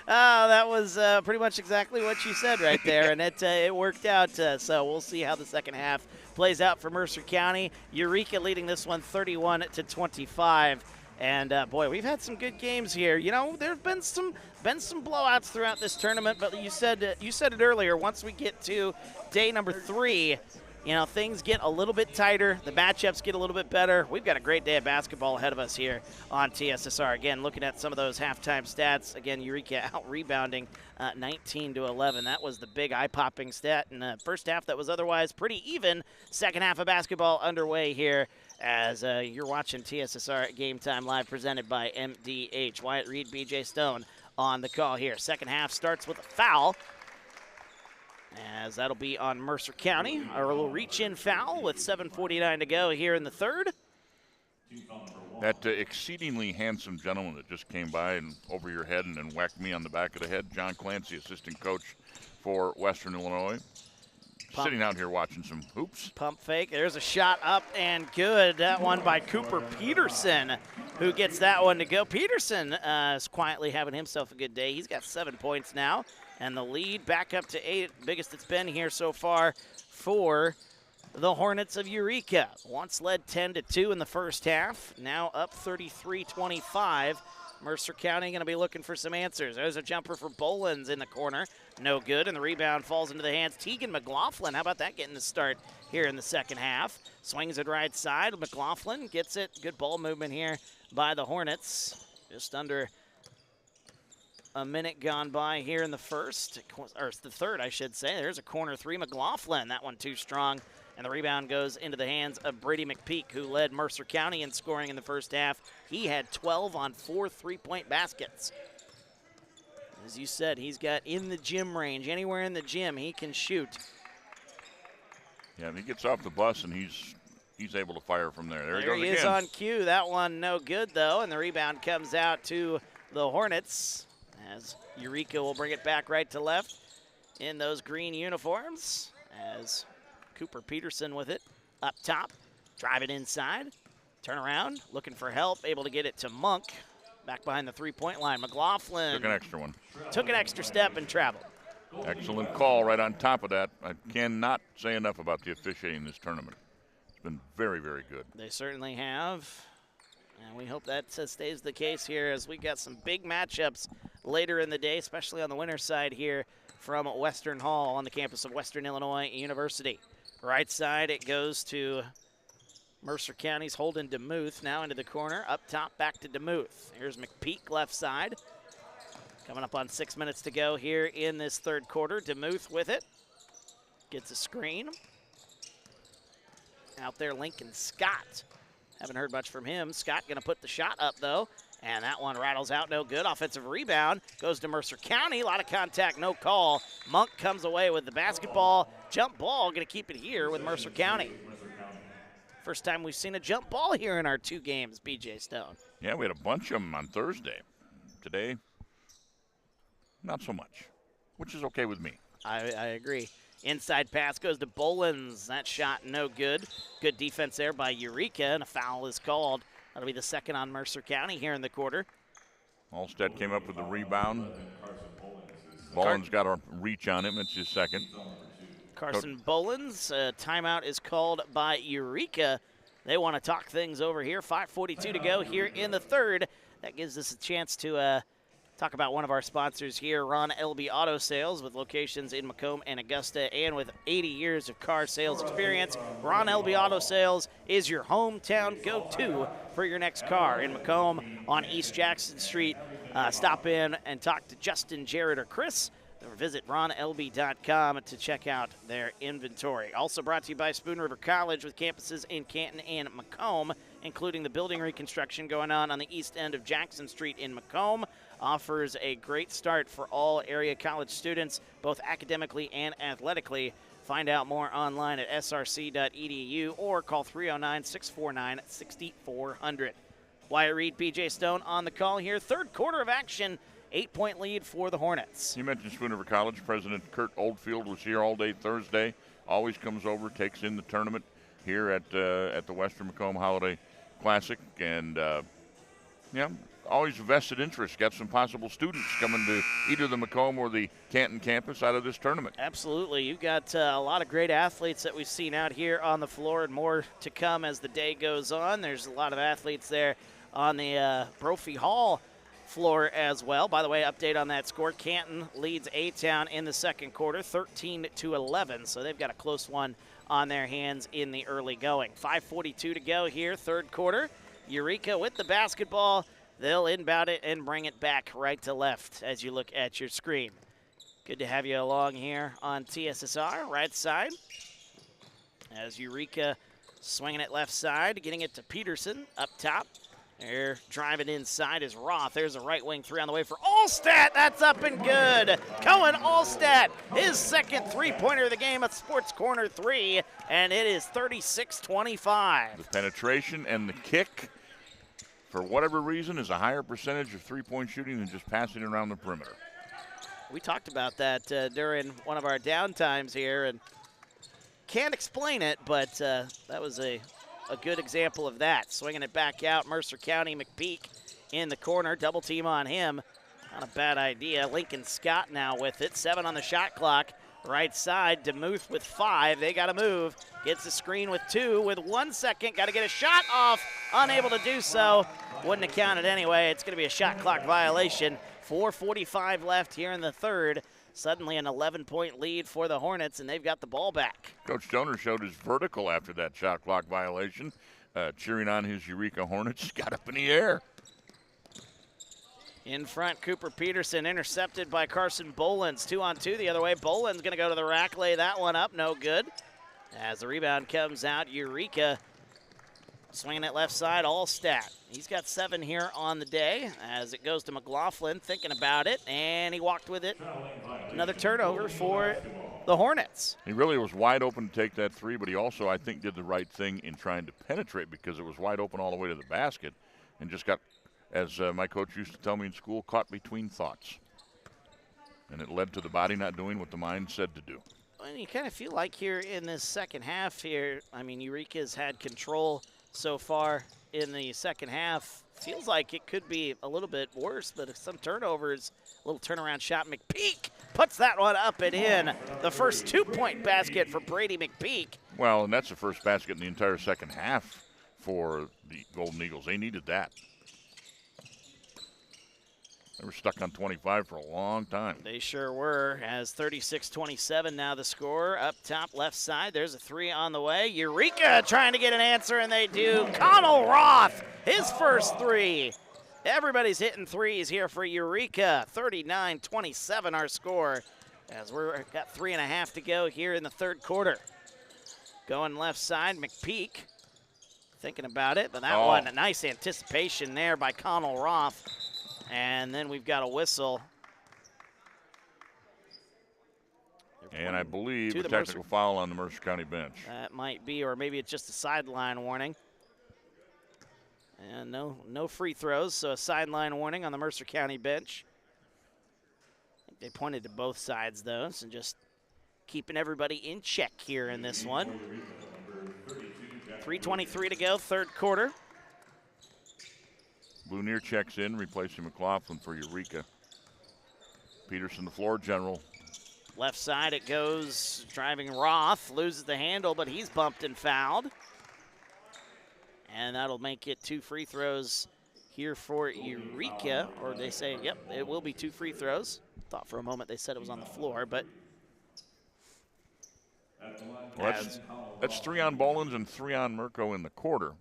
That was pretty much exactly what you said right there, and it worked out. So we'll see how the second half plays out for Mercer County. Eureka leading this one 31-25. And boy, we've had some good games here. You know, there have been some blowouts throughout this tournament, but you said it earlier. Once we get to day number 3. You know, things get a little bit tighter. The matchups get a little bit better. We've got a great day of basketball ahead of us here on TSSR. Again, looking at some of those halftime stats. Again, Eureka out-rebounding 19-11. That was the big eye-popping stat in the first half that was otherwise pretty even. Second half of basketball underway here as you're watching TSSR Game Time Live presented by MDH. Wyatt Reed, BJ Stone on the call here. Second half starts with a foul, as that'll be on Mercer County. A little reach-in foul with 7:49 to go here in the third. That exceedingly handsome gentleman that just came by and over your head and then whacked me on the back of the head, John Clancy, assistant coach for Western Illinois. Sitting out here watching some hoops. Pump fake. There's a shot up and good. That one by Cooper Peterson, who gets that one to go. Peterson is quietly having himself a good day. He's got 7 points now. And the lead back up to 8, biggest it's been here so far for The Hornets of Eureka once led 10-2 in the first half, now up 33-25. Mercer County going to be looking for some answers. There's a jumper for Bolins in the corner. No good, and the rebound falls into the hands. Tegan McLaughlin, how about that getting the start here in the second half? Swings it right side. McLaughlin gets it. Good ball movement here by the Hornets. Just under a minute gone by here in the first, or the third, I should say. There's a corner three. McLaughlin, that one too strong. And the rebound goes into the hands of Brady McPeak, who led Mercer County in scoring in the first half. He had 12 on 4 three-point baskets. As you said, he's got in the gym range. Anywhere in the gym, he can shoot. Yeah, and he gets off the bus, and he's able to fire from there. There he goes He again. is on cue. That one no good, though, and the rebound comes out to the Hornets as Eureka will bring it back right to left in those green uniforms as Cooper Peterson with it up top. Drive it inside. Turn around. Looking for help. Able to get it to Monk. Back behind the three-point line. McLaughlin. Took an extra one. Took an extra step and traveled. Excellent call right on top of that. I cannot say enough about the officiating this tournament. It's been very, very good. They certainly have. And we hope that stays the case here as we got some big matchups later in the day, especially on the winner's side here from Western Hall on the campus of Western Illinois University. Right side, it goes to Mercer County's Holden DeMuth. Now into the corner, up top, back to DeMuth. Here's McPeak left side. Coming up on 6 minutes to go here in this third quarter. DeMuth with it. Gets a screen. Out there, Lincoln Scott. Haven't heard much from him. Scott going to put the shot up, though. And that one rattles out, no good. Offensive rebound goes to Mercer County. A lot of contact, no call. Monk comes away with the basketball. Jump ball, going to keep it here with Mercer County. First time we've seen a jump ball here in our 2 games, BJ Stone. Yeah, we had a bunch of them on Thursday. Today, not so much, which is okay with me. I agree. Inside pass goes to Bolins. That shot no good. Good defense there by Eureka, and a foul is called. That'll be the second on Mercer County here in the quarter. Allsted came up with the rebound. Bolins got a reach on him. It's his second. Carson Bolins. Timeout is called by Eureka. They want to talk things over here. 5:42 to go here in the third. That gives us a chance to talk about one of our sponsors here, Ron Elby Auto Sales, with locations in Macomb and Augusta, and with 80 years of car sales experience. Ron Elby Auto Sales is your hometown go-to for your next car in Macomb on East Jackson Street. Stop in and talk to Justin, Jared, or Chris, or visit ronlb.com to check out their inventory. Also brought to you by Spoon River College with campuses in Canton and Macomb, including the building reconstruction going on the east end of Jackson Street in Macomb. Offers a great start for all area college students, both academically and athletically. Find out more online at src.edu or call 309-649-6400. Wyatt Reed, PJ Stone on the call here. Third quarter of action, 8-point lead for the Hornets. You mentioned Spoon River College. President Kurt Oldfield was here all day Thursday. Always comes over, takes in the tournament here at the Western Macomb Holiday Classic. And, always a vested interest. Got some possible students coming to either the Macomb or the Canton campus out of this tournament. Absolutely. You've got a lot of great athletes that we've seen out here on the floor, and more to come as the day goes on. There's a lot of athletes there on the Brophy Hall floor as well. By the way, update on that score. Canton leads A-Town in the second quarter, 13-11. So they've got a close one on their hands in the early going. 5:42 to go here, third quarter. Eureka with the basketball. They'll inbound it and bring it back right to left as you look at your screen. Good to have you along here on TSSR, right side. As Eureka swinging it left side, getting it to Peterson up top. They're driving inside is Roth. There's a right wing three on the way for Allstat. That's up and good. Cohen Allstat, his second three-pointer of the game, a Sports Corner 3, and it is 36-25. The penetration and the kick, for whatever reason, is a higher percentage of three-point shooting than just passing it around the perimeter. We talked about that during one of our downtimes here, and can't explain it, but that was a good example of that. Swinging it back out, Mercer County, McPeak in the corner, double team on him. Not a bad idea. Lincoln Scott now with it, 7 on the shot clock. Right side, DeMuth with 5. They got to move. Gets the screen with 2 with 1 second. Got to get a shot off. Unable to do so. Wouldn't have counted anyway. It's going to be a shot clock violation. 4:45 left here in the third. Suddenly an 11-point lead for the Hornets, and they've got the ball back. Coach Stoner showed his vertical after that shot clock violation, cheering on his Eureka Hornets. Got up in the air. In front, Cooper Peterson intercepted by Carson Bolins. 2-on-2 the other way. Bolins going to go to the rack, lay that one up. No good. As the rebound comes out, Eureka swinging it left side, Allstat. He's got 7 here on the day as it goes to McLaughlin, thinking about it, and he walked with it. Another turnover for the Hornets. He really was wide open to take that 3, but he also, I think, did the right thing in trying to penetrate because it was wide open all the way to the basket and just got, as my coach used to tell me in school, caught between thoughts. And it led to the body not doing what the mind said to do. And you kind of feel like here in this second half here, I mean, Eureka's had control so far in the second half. Feels like it could be a little bit worse, but some turnovers, a little turnaround shot. McPeak puts that one up and in. The first 2-point basket for Brady McPeak. Well, and that's the first basket in the entire second half for the Golden Eagles. They needed that. They were stuck on 25 for a long time. They sure were. As 36-27 now the score. Up top left side, there's a 3 on the way. Eureka trying to get an answer, and they do. Connell Roth, his first 3. Everybody's hitting 3s here for Eureka. 39-27 our score. As we're got 3.5 to go here in the third quarter. Going left side, McPeak. Thinking about it, but that one, a nice anticipation there by Connell Roth. And then we've got a whistle. And I believe a technical foul on the Mercer County bench. That might be, or maybe it's just a sideline warning. And no free throws, so a sideline warning on the Mercer County bench. I think they pointed to both sides, though, so just keeping everybody in check here in this one. 3:23 to go, third quarter. Blunier checks in, replacing McLaughlin for Eureka. Peterson, the floor general. Left side it goes, driving Roth, loses the handle, but he's bumped and fouled. And that'll make it 2 free throws here for Eureka, or they say, yep, it will be 2 free throws. Thought for a moment they said it was on the floor, but. Well, that's 3 on Bolins and 3 on Mirko in the quarter.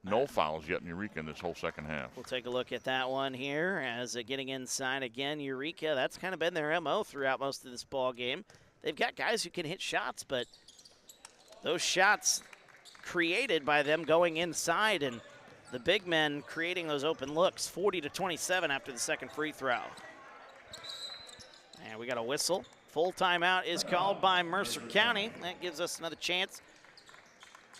No fouls yet in Eureka in this whole second half. We'll take a look at that one here as getting inside again. Eureka, that's kind of been their MO throughout most of this ball game. They've got guys who can hit shots, but those shots created by them going inside and the big men creating those open looks. 40-27 after the second free throw. And we got a whistle. Full timeout is called by Mercer County. That gives us another chance.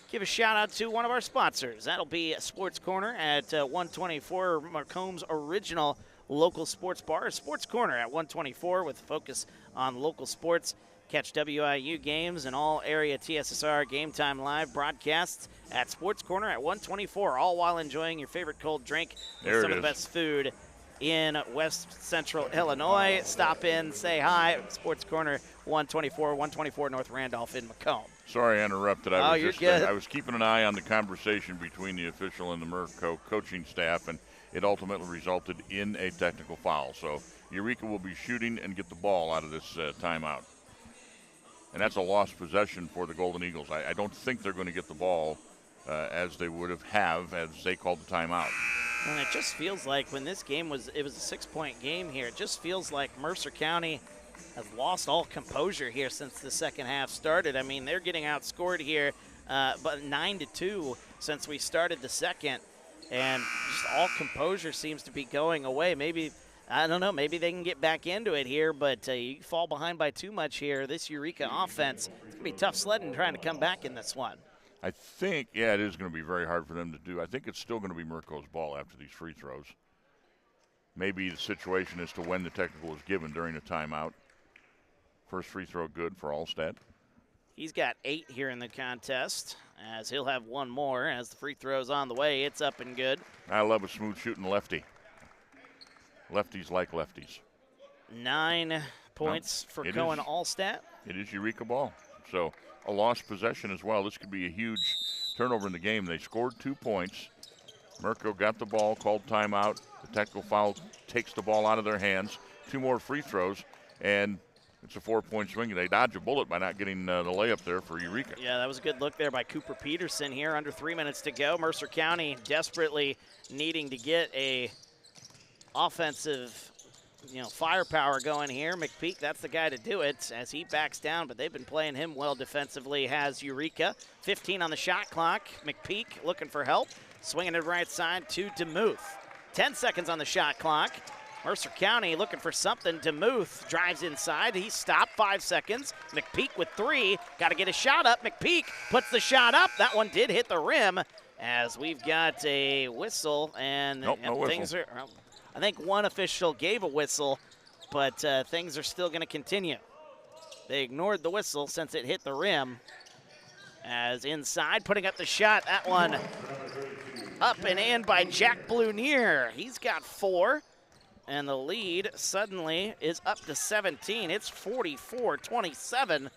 Give a shout out to one of our sponsors. That'll be Sports Corner at 124, Macomb's original local sports bar. Sports Corner at 124 with a focus on local sports. Catch WIU games and all area TSSR Game Time live broadcasts at Sports Corner at 124, all while enjoying your favorite cold drink with some of the best food in West Central Illinois. Stop in, say hi. Sports Corner 124 North Randolph in Macomb. Sorry I interrupted. You're good. I was keeping an eye on the conversation between the official and the Mirko coaching staff, and it ultimately resulted in a technical foul. So Eureka will be shooting and get the ball out of this timeout. And that's a lost possession for the Golden Eagles. I don't think they're going to get the ball as they would have as they called the timeout. And it just feels like when this game was a 6-point game here, it just feels like Mercer County has lost all composure here since the second half started. I mean, they're getting outscored here, but 9-2 since we started the second, and just all composure seems to be going away. Maybe, I don't know, maybe they can get back into it here, but you fall behind by too much here. This Eureka offense, it's going to be tough sledding trying to come back in this one. I think, it is going to be very hard for them to do. I think it's still going to be Mirko's ball after these free throws. Maybe the situation as to when the technical is given during a timeout. First free throw good for Allstat. He's got 8 here in the contest, as he'll have one more as the free throw's on the way. It's up and good. I love a smooth shooting lefty. Lefties like lefties. 9 Points for Cohen Allstat. It is Eureka ball. So a lost possession as well. This could be a huge turnover in the game. They scored 2 points. Merco got the ball, called timeout. The technical foul takes the ball out of their hands. 2 more free throws, and it's a 4-point swing. They dodge a bullet by not getting the layup there for Eureka. Yeah, that was a good look there by Cooper Peterson here. Under 3 minutes to go. Mercer County desperately needing to get a offensive firepower going here. McPeak, that's the guy to do it as he backs down, but they've been playing him well defensively. Has Eureka. 15 on the shot clock. McPeak looking for help. Swinging it right side to DeMuth. 10 seconds on the shot clock. Mercer County looking for something. DeMuth drives inside. He stopped. 5 seconds. McPeak with 3. Got to get a shot up. McPeak puts the shot up. That one did hit the rim as we've got a whistle. And, no things whistle. are, I think one official gave a whistle, but things are still going to continue. They ignored the whistle since it hit the rim. As inside, putting up the shot. That one up and in by Jack Blunier. He's got 4. And the lead suddenly is up to 17. It's 44-27.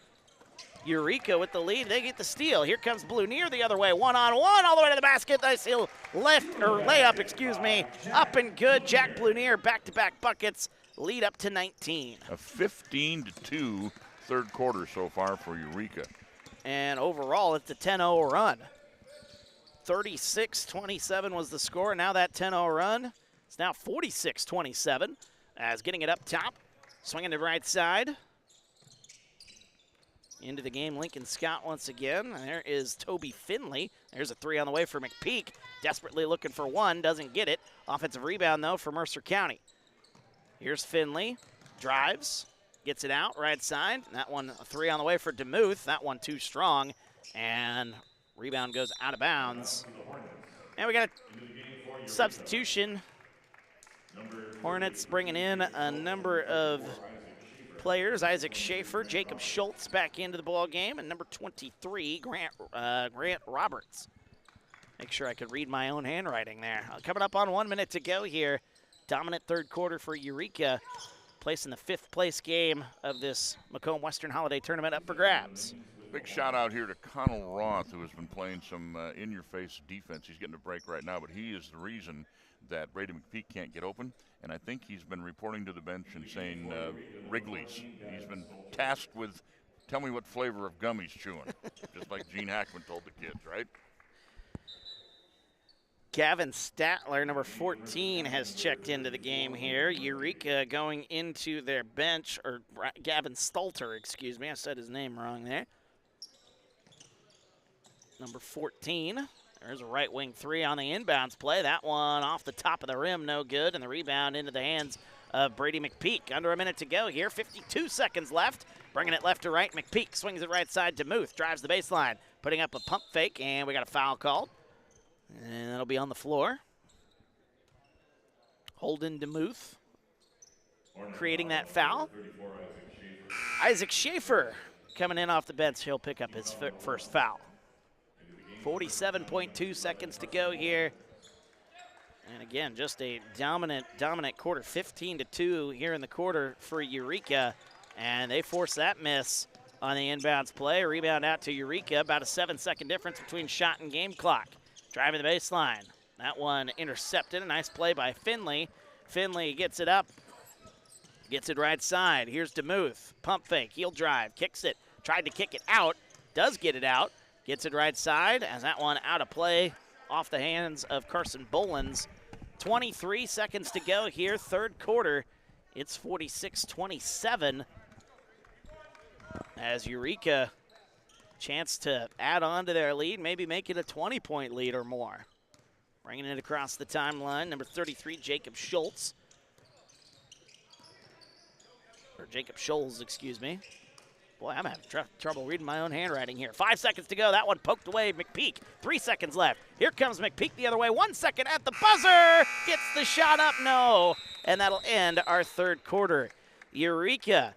Eureka with the lead. They get the steal. Here comes Blunier the other way. 1-on-1 all the way to the basket. Nice heel layup, up and good. Jack Blunier back-to-back buckets. Lead up to 19. A 15-2 third quarter so far for Eureka. And overall, it's a 10-0 run. 36-27 was the score. Now that 10-0 run, it's now 46-27 as getting it up top. Swinging to the right side. Into the game, Lincoln Scott once again. There is Toby Finley. There's a 3 on the way for McPeak. Desperately looking for 1, doesn't get it. Offensive rebound, though, for Mercer County. Here's Finley, drives, gets it out, right side. That one, a 3 on the way for DeMuth. That one too strong, and rebound goes out of bounds. And we got a substitution. Hornets bringing in a number of players. Isaac Schaefer, Jacob Schultz back into the ball game, and number 23, Grant Roberts. Make sure I could read my own handwriting there. Coming up on 1 minute to go here. Dominant third quarter for Eureka, placing the 5th place game of this Macomb Western Holiday Tournament up for grabs. Big shout out here to Connell Roth, who has been playing some in-your-face defense. He's getting a break right now, but he is the reason that Brady McPeak can't get open, and I think he's been reporting to the bench and saying Wrigley's. He's been tasked with, tell me what flavor of gum he's chewing, just like Gene Hackman told the kids, right? Gavin Statler, number 14, has checked into the game here. Eureka going into their bench, or Gavin Stalter, excuse me. I said his name wrong there. Number 14. There's a right wing 3 on the inbounds play. That one off the top of the rim, no good. And the rebound into the hands of Brady McPeak. Under a minute to go here, 52 seconds left. Bringing it left to right, McPeak swings it right side to Muth. Drives the baseline, putting up a pump fake, and we got a foul called. And that'll be on the floor. Holden DeMuth creating that foul. Isaac Schaefer coming in off the bench. He'll pick up his first foul. 47.2 seconds to go here. And again, just a dominant quarter. 15-2 here in the quarter for Eureka. And they force that miss on the inbounds play. Rebound out to Eureka. About a 7-second difference between shot and game clock. Driving the baseline. That one intercepted. A nice play by Finley. Finley gets it up. Gets it right side. Here's DeMuth. Pump fake. Heel drive. Kicks it. Tried to kick it out. Does get it out. Gets it right side. As that one out of play off the hands of Carson Bolins. 23 seconds to go here. Third quarter. It's 46-27. As Eureka chance to add on to their lead, maybe make it a 20-point lead or more. Bringing it across the timeline, number 33, Jacob Schultz. Or Jacob Scholes, excuse me. Boy, I'm having trouble reading my own handwriting here. 5 seconds to go. That one poked away. McPeak, 3 seconds left. Here comes McPeak the other way. 1 second at the buzzer. Gets the shot up, no. And that'll end our third quarter. Eureka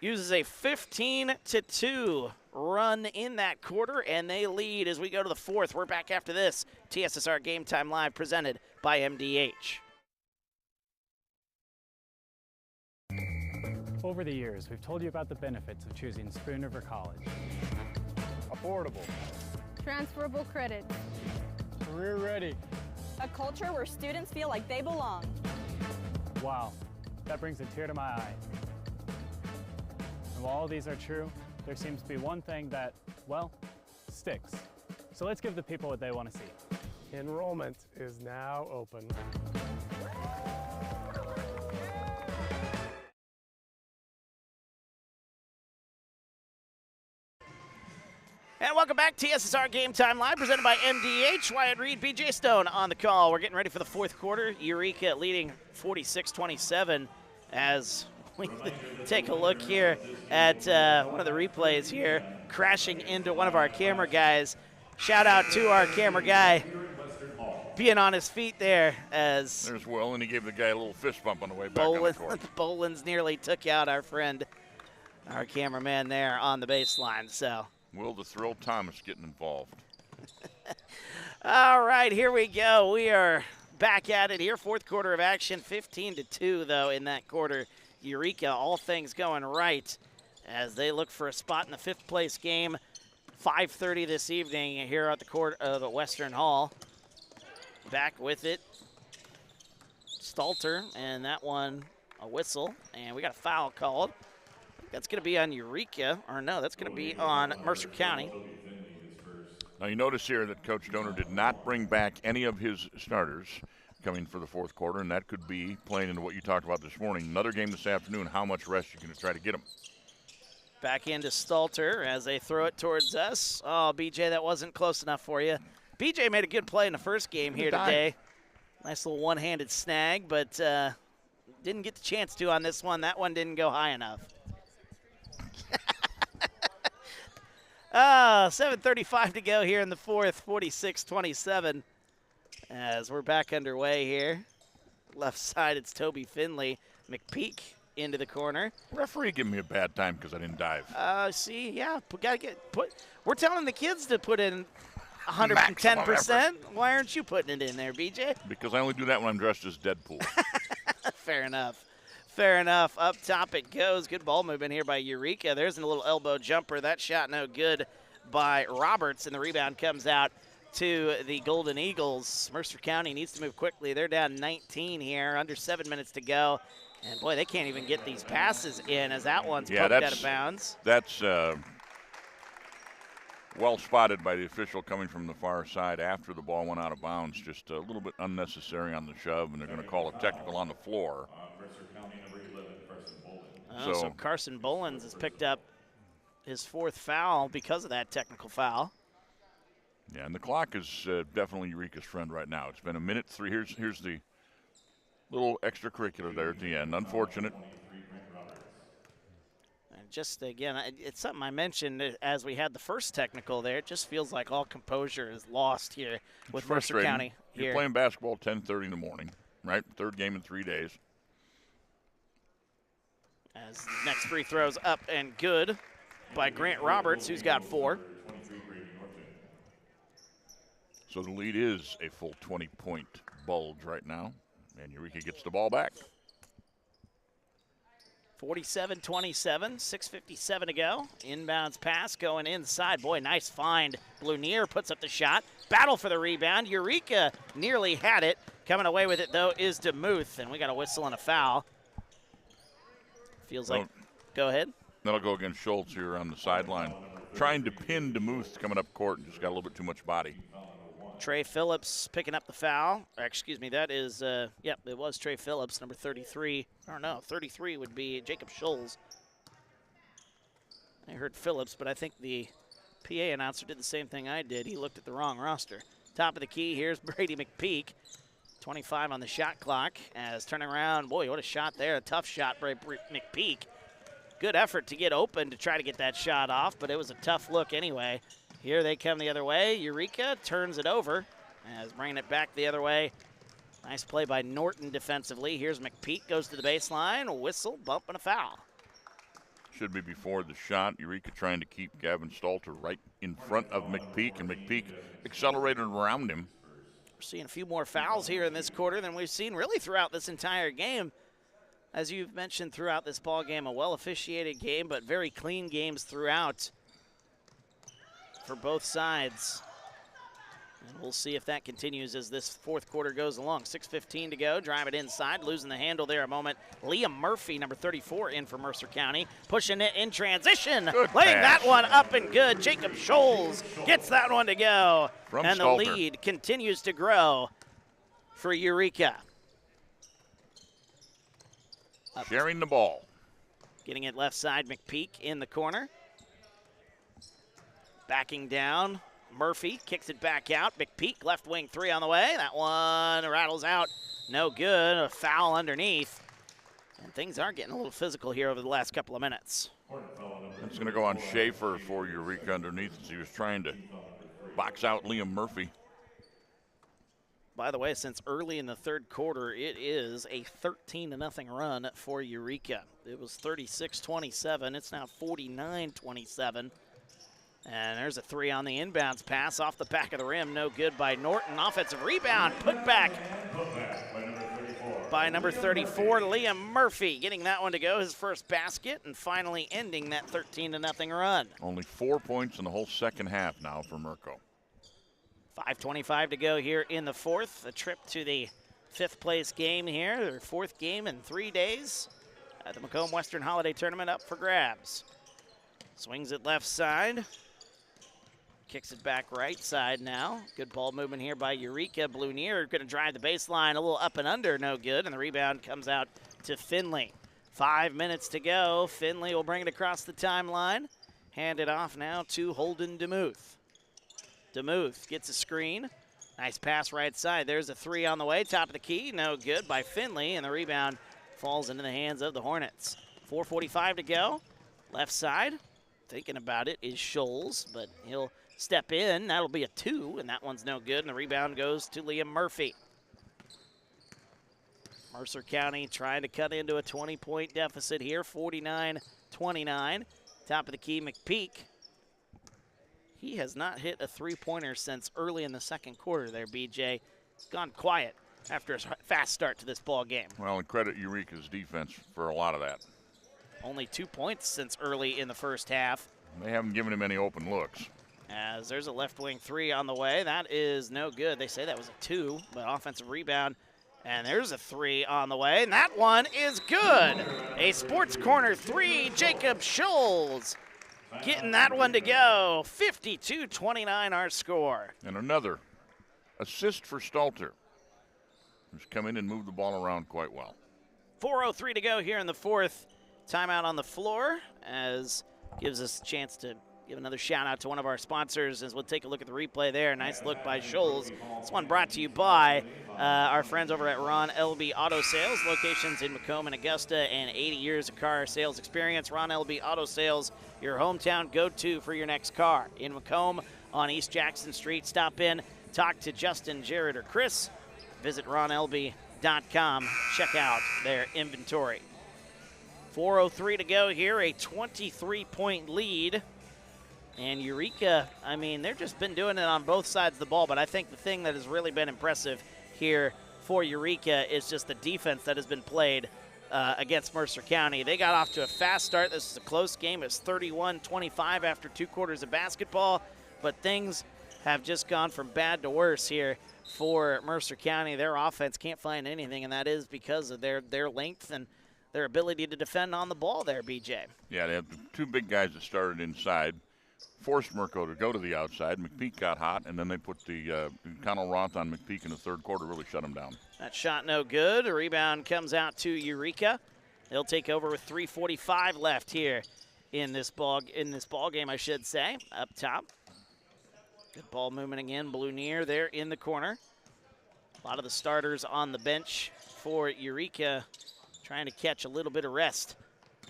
uses a 15-2 run in that quarter, and they lead as we go to the fourth. We're back after this. TSSR Game Time Live presented by MDH. Over the years, we've told you about the benefits of choosing Spoon River College. Affordable. Transferable credits. Career ready. A culture where students feel like they belong. Wow, that brings a tear to my eye. And while all these are true, there seems to be one thing that, well, sticks. So let's give the people what they want to see. Enrollment is now open. And welcome back, TSSR Game Time Live, presented by MDH. Wyatt Reed, BJ Stone on the call. We're getting ready for the fourth quarter. Eureka leading 46-27 as we take a look here at one of the replays here, crashing into one of our camera guys. Shout out to our camera guy being on his feet there as there's Will, and he gave the guy a little fist bump on the way back on the court. Boland's nearly took out our friend, our cameraman there on the baseline. So Will the Thrill Thomas getting involved. All right, here we go. We are back at it here. Fourth quarter of action, 15-2 though in that quarter. Eureka, all things going right as they look for a spot in the fifth place game. 5:30 this evening here at the court of the Western Hall. Back with it, Stalter, and that one a whistle, and we got a foul called. That's going to be on Eureka, or no, that's going to be on Mercer County. Now you notice here that Coach Donor did not bring back any of his starters coming for the fourth quarter, and that could be playing into what you talked about this morning. Another game this afternoon, how much rest you're going to try to get them. Back into Stalter as they throw it towards us. Oh, BJ, that wasn't close enough for you. BJ made a good play in the first game here today. Nice little one-handed snag, but didn't get the chance to on this one. That one didn't go high enough. 7:35 to go here in the fourth, 46-27 as we're back underway here. Left side, it's Toby Finley. McPeak into the corner. Referee giving me a bad time because I didn't dive. See, yeah, we're telling the kids to put in 110%. Why aren't you putting it in there, BJ? Because I only do that when I'm dressed as Deadpool. Fair enough. Fair enough. Up top it goes. Good ball movement here by Eureka. There's a little elbow jumper. That shot no good by Roberts, and the rebound comes out to the Golden Eagles. Mercer County needs to move quickly. They're down 19 here, under 7 minutes to go. And, boy, they can't even get these passes in as that one's poked out of bounds. That's well spotted by the official coming from the far side after the ball went out of bounds. Just a little bit unnecessary on the shove, and they're going to call a technical on the floor. So Carson Bolins has picked up his fourth foul because of that technical foul. Yeah, and the clock is definitely Eureka's friend right now. It's been a minute 3. Here's the little extracurricular there at the end. Unfortunate. And just, again, it's something I mentioned as we had the first technical there. It just feels like all composure is lost here with Mercer County. You're playing basketball 10:30 in the morning, right? Third game in 3 days. As the next free throws up and good by Grant Roberts, who's got 4. So the lead is a full 20-point bulge right now, and Eureka gets the ball back. 47-27, 6:57 to go. Inbounds pass going inside. Boy, nice find. Blunier puts up the shot. Battle for the rebound. Eureka nearly had it. Coming away with it, though, is DeMuth, and we got a whistle and a foul. Feels like, go ahead. That'll go against Schultz here on the sideline. Trying to pin DeMuth coming up court and just got a little bit too much body. Trey Phillips picking up the foul. Excuse me, that is, yep, it was Trey Phillips, number 33. Or no, 33 would be Jacob Scholes. I heard Phillips, but I think the PA announcer did the same thing I did. He looked at the wrong roster. Top of the key, here's Brady McPeak. 25 on the shot clock as turning around. Boy, what a shot there. A tough shot by McPeak. Good effort to get open to try to get that shot off, but it was a tough look anyway. Here they come the other way. Eureka turns it over as bringing it back the other way. Nice play by Norton defensively. Here's McPeak, goes to the baseline. A whistle, bump, and a foul. Should be before the shot. Eureka trying to keep Gavin Stalter right in front of McPeak, and McPeak accelerated around him. We're seeing a few more fouls here in this quarter than we've seen really throughout this entire game. as you've mentioned throughout this ball game, a well-officiated game, but very clean games throughout for both sides. And we'll see if that continues as this fourth quarter goes along. 6:15 to go, drive it inside, losing the handle there a moment. Liam Murphy, number 34, in for Mercer County, pushing it in transition, laying that one up and good. Jacob Scholes gets that one to go. And the lead continues to grow for Eureka. Sharing the ball. Getting it left side, McPeak in the corner. Backing down, Murphy kicks it back out. McPeak, left wing three on the way. That one rattles out. No good. A foul underneath. And things are getting a little physical here over the last couple of minutes. That's going to go on Schaefer for Eureka underneath as he was trying to box out Liam Murphy. By the way, since early in the third quarter, it is a 13-0 run for Eureka. It was 36-27. It's now 49-27. And there's a three on the inbounds pass off the back of the rim. No good by Norton. Offensive rebound. Put back by number 34, Liam Murphy. Getting that one to go, his first basket, and finally ending that 13-0 run. Only 4 points in the whole second half now for Merco. 5:25 to go here in the fourth. A trip to the fifth place game here. Their fourth game in 3 days at the Macomb Western Holiday Tournament up for grabs. Swings it left side. Kicks it back right side now. Good ball movement here by Eureka. Blunier going to drive the baseline a little up and under, no good. And the rebound comes out to Finley. 5 minutes to go. Finley will bring it across the timeline. Hand it off now to Holden DeMuth. DeMuth gets a screen. Nice pass right side. There's a three on the way. Top of the key. No good by Finley. And the rebound falls into the hands of the Hornets. 4:45 to go. Left side. Thinking about it is Scholes, but he'll step in. That'll be a two, and that one's no good. And the rebound goes to Liam Murphy. Mercer County trying to cut into a 20-point deficit here, 49-29. Top of the key, McPeak. He has not hit a three-pointer since early in the second quarter there, BJ. It's gone quiet after a fast start to this ball game. Well, and credit Eureka's defense for a lot of that. Only 2 points since early in the first half. They haven't given him any open looks. As there's a left wing three on the way. That is no good. They say that was a two, but offensive rebound. And there's a three on the way, and that one is good. A Sports Corner three, Jacob Scholes getting that one to go. 52-29 our score. And another assist for Stalter, who's come in and moved the ball around quite well. 4:03 to go here in the fourth. Timeout on the floor, as gives us a chance to give another shout out to one of our sponsors as we'll take a look at the replay there. Nice look by Scholes. This one brought to you by our friends over at Ron Elby Auto Sales, locations in Macomb and Augusta, and 80 years of car sales experience. Ron Elby Auto Sales, your hometown go-to for your next car. In Macomb on East Jackson Street, stop in, talk to Justin, Jared, or Chris. Visit ronelby.com, check out their inventory. 4:03 to go here, a 23-point lead. And Eureka, I mean, they've just been doing it on both sides of the ball, but I think the thing that has really been impressive here for Eureka is just the defense that has been played against Mercer County. They got off to a fast start. This is a close game. It's 31-25 after 2 quarters of basketball, but things have just gone from bad to worse here for Mercer County. Their offense can't find anything, and that is because of their length and their ability to defend on the ball there, BJ. Yeah, they have 2 big guys that started inside, forced Merco to go to the outside. McPeak got hot, and then they put the Connell Roth on McPeak in the third quarter, really shut him down. That shot no good. A rebound comes out to Eureka. They'll take over with 3:45 left here in this ball game, I should say. Up top. Good ball movement again. Blunier there in the corner. A lot of the starters on the bench for Eureka trying to catch a little bit of rest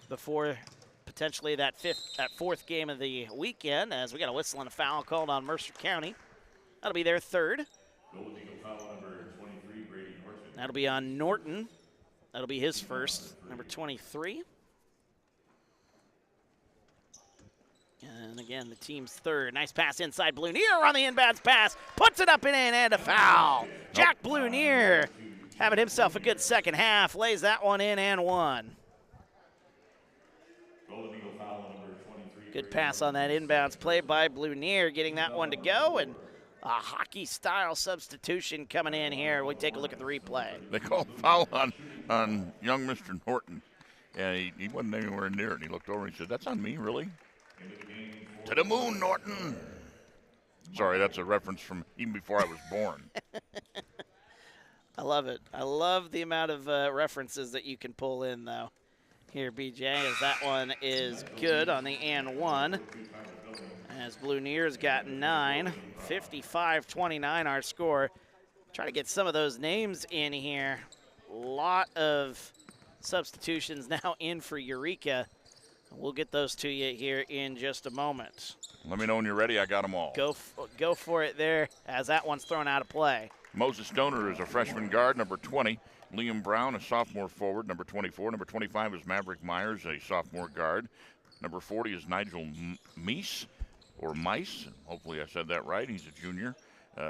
before potentially that fourth game of the weekend, as we got a whistle and a foul called on Mercer County. That'll be their third. That'll be on Norton. That'll be his first, number 23. And again, the team's third. Nice pass inside. Blunier on the inbounds pass. Puts it up and in, and a foul. Jack Blunier. having himself a good second half, lays that one in and one. Good pass on that inbounds play by Blunier, getting that one to go, and a hockey-style substitution coming in here. We take a look at the replay. They called foul on young Mr. Norton, and he wasn't anywhere near it. And he looked over and he said, "That's on me, really?" To the moon, Norton. Sorry, that's a reference from even before I was born. I love it. I love the amount of references that you can pull in, though. Here, BJ, as that one is good on the and one. As Blunier's got 9, 55-29 our score. Try to get some of those names in here. A lot of substitutions now in for Eureka. We'll get those to you here in just a moment. Let me know when you're ready. I got them all. Go for it there, as that one's thrown out of play. Moses Stoner is a freshman guard, number 20. Liam Brown, a sophomore forward, number 24. Number 25 is Maverick Myers, a sophomore guard. Number 40 is Nigel Meese, or Mice. Hopefully I said that right. He's a junior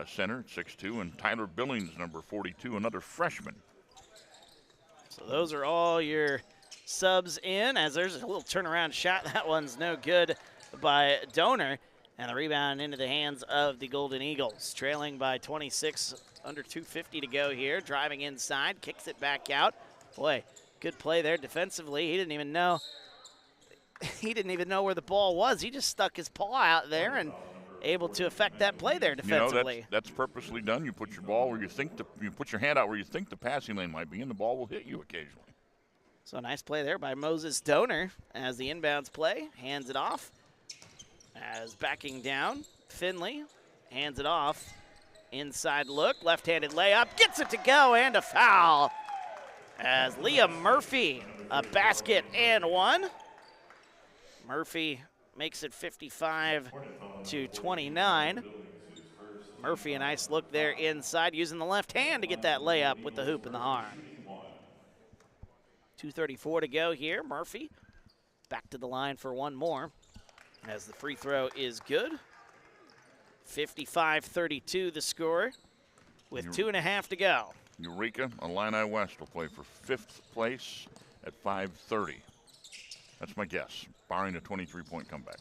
center at 6'2". And Tyler Billings, number 42, another freshman. So those are all your subs in, as there's a little turnaround shot. That one's no good by Donor. And the rebound into the hands of the Golden Eagles. Trailing by 26, under 2:50 to go here. Driving inside, kicks it back out. Boy, good play there defensively. He didn't even know where the ball was. He just stuck his paw out there and able to affect that play there defensively. You know, that's purposely done. You put your ball where you think you put your hand out where you think the passing lane might be, and the ball will hit you occasionally. So nice play there by Moses Donor as the inbounds play. Hands it off. As backing down, Finley hands it off. Inside look, left-handed layup, gets it to go, and a foul. As Liam Murphy, a basket and one. Murphy makes it 55-29. Murphy, a nice look there inside, using the left hand to get that layup with the hoop in the arm. 2:34 to go here. Murphy back to the line for one more, as the free throw is good. 55-32 the score, with 2.5 to go. Eureka, Illini West will play for 5th place at 5:30. That's my guess, barring a 23-point comeback.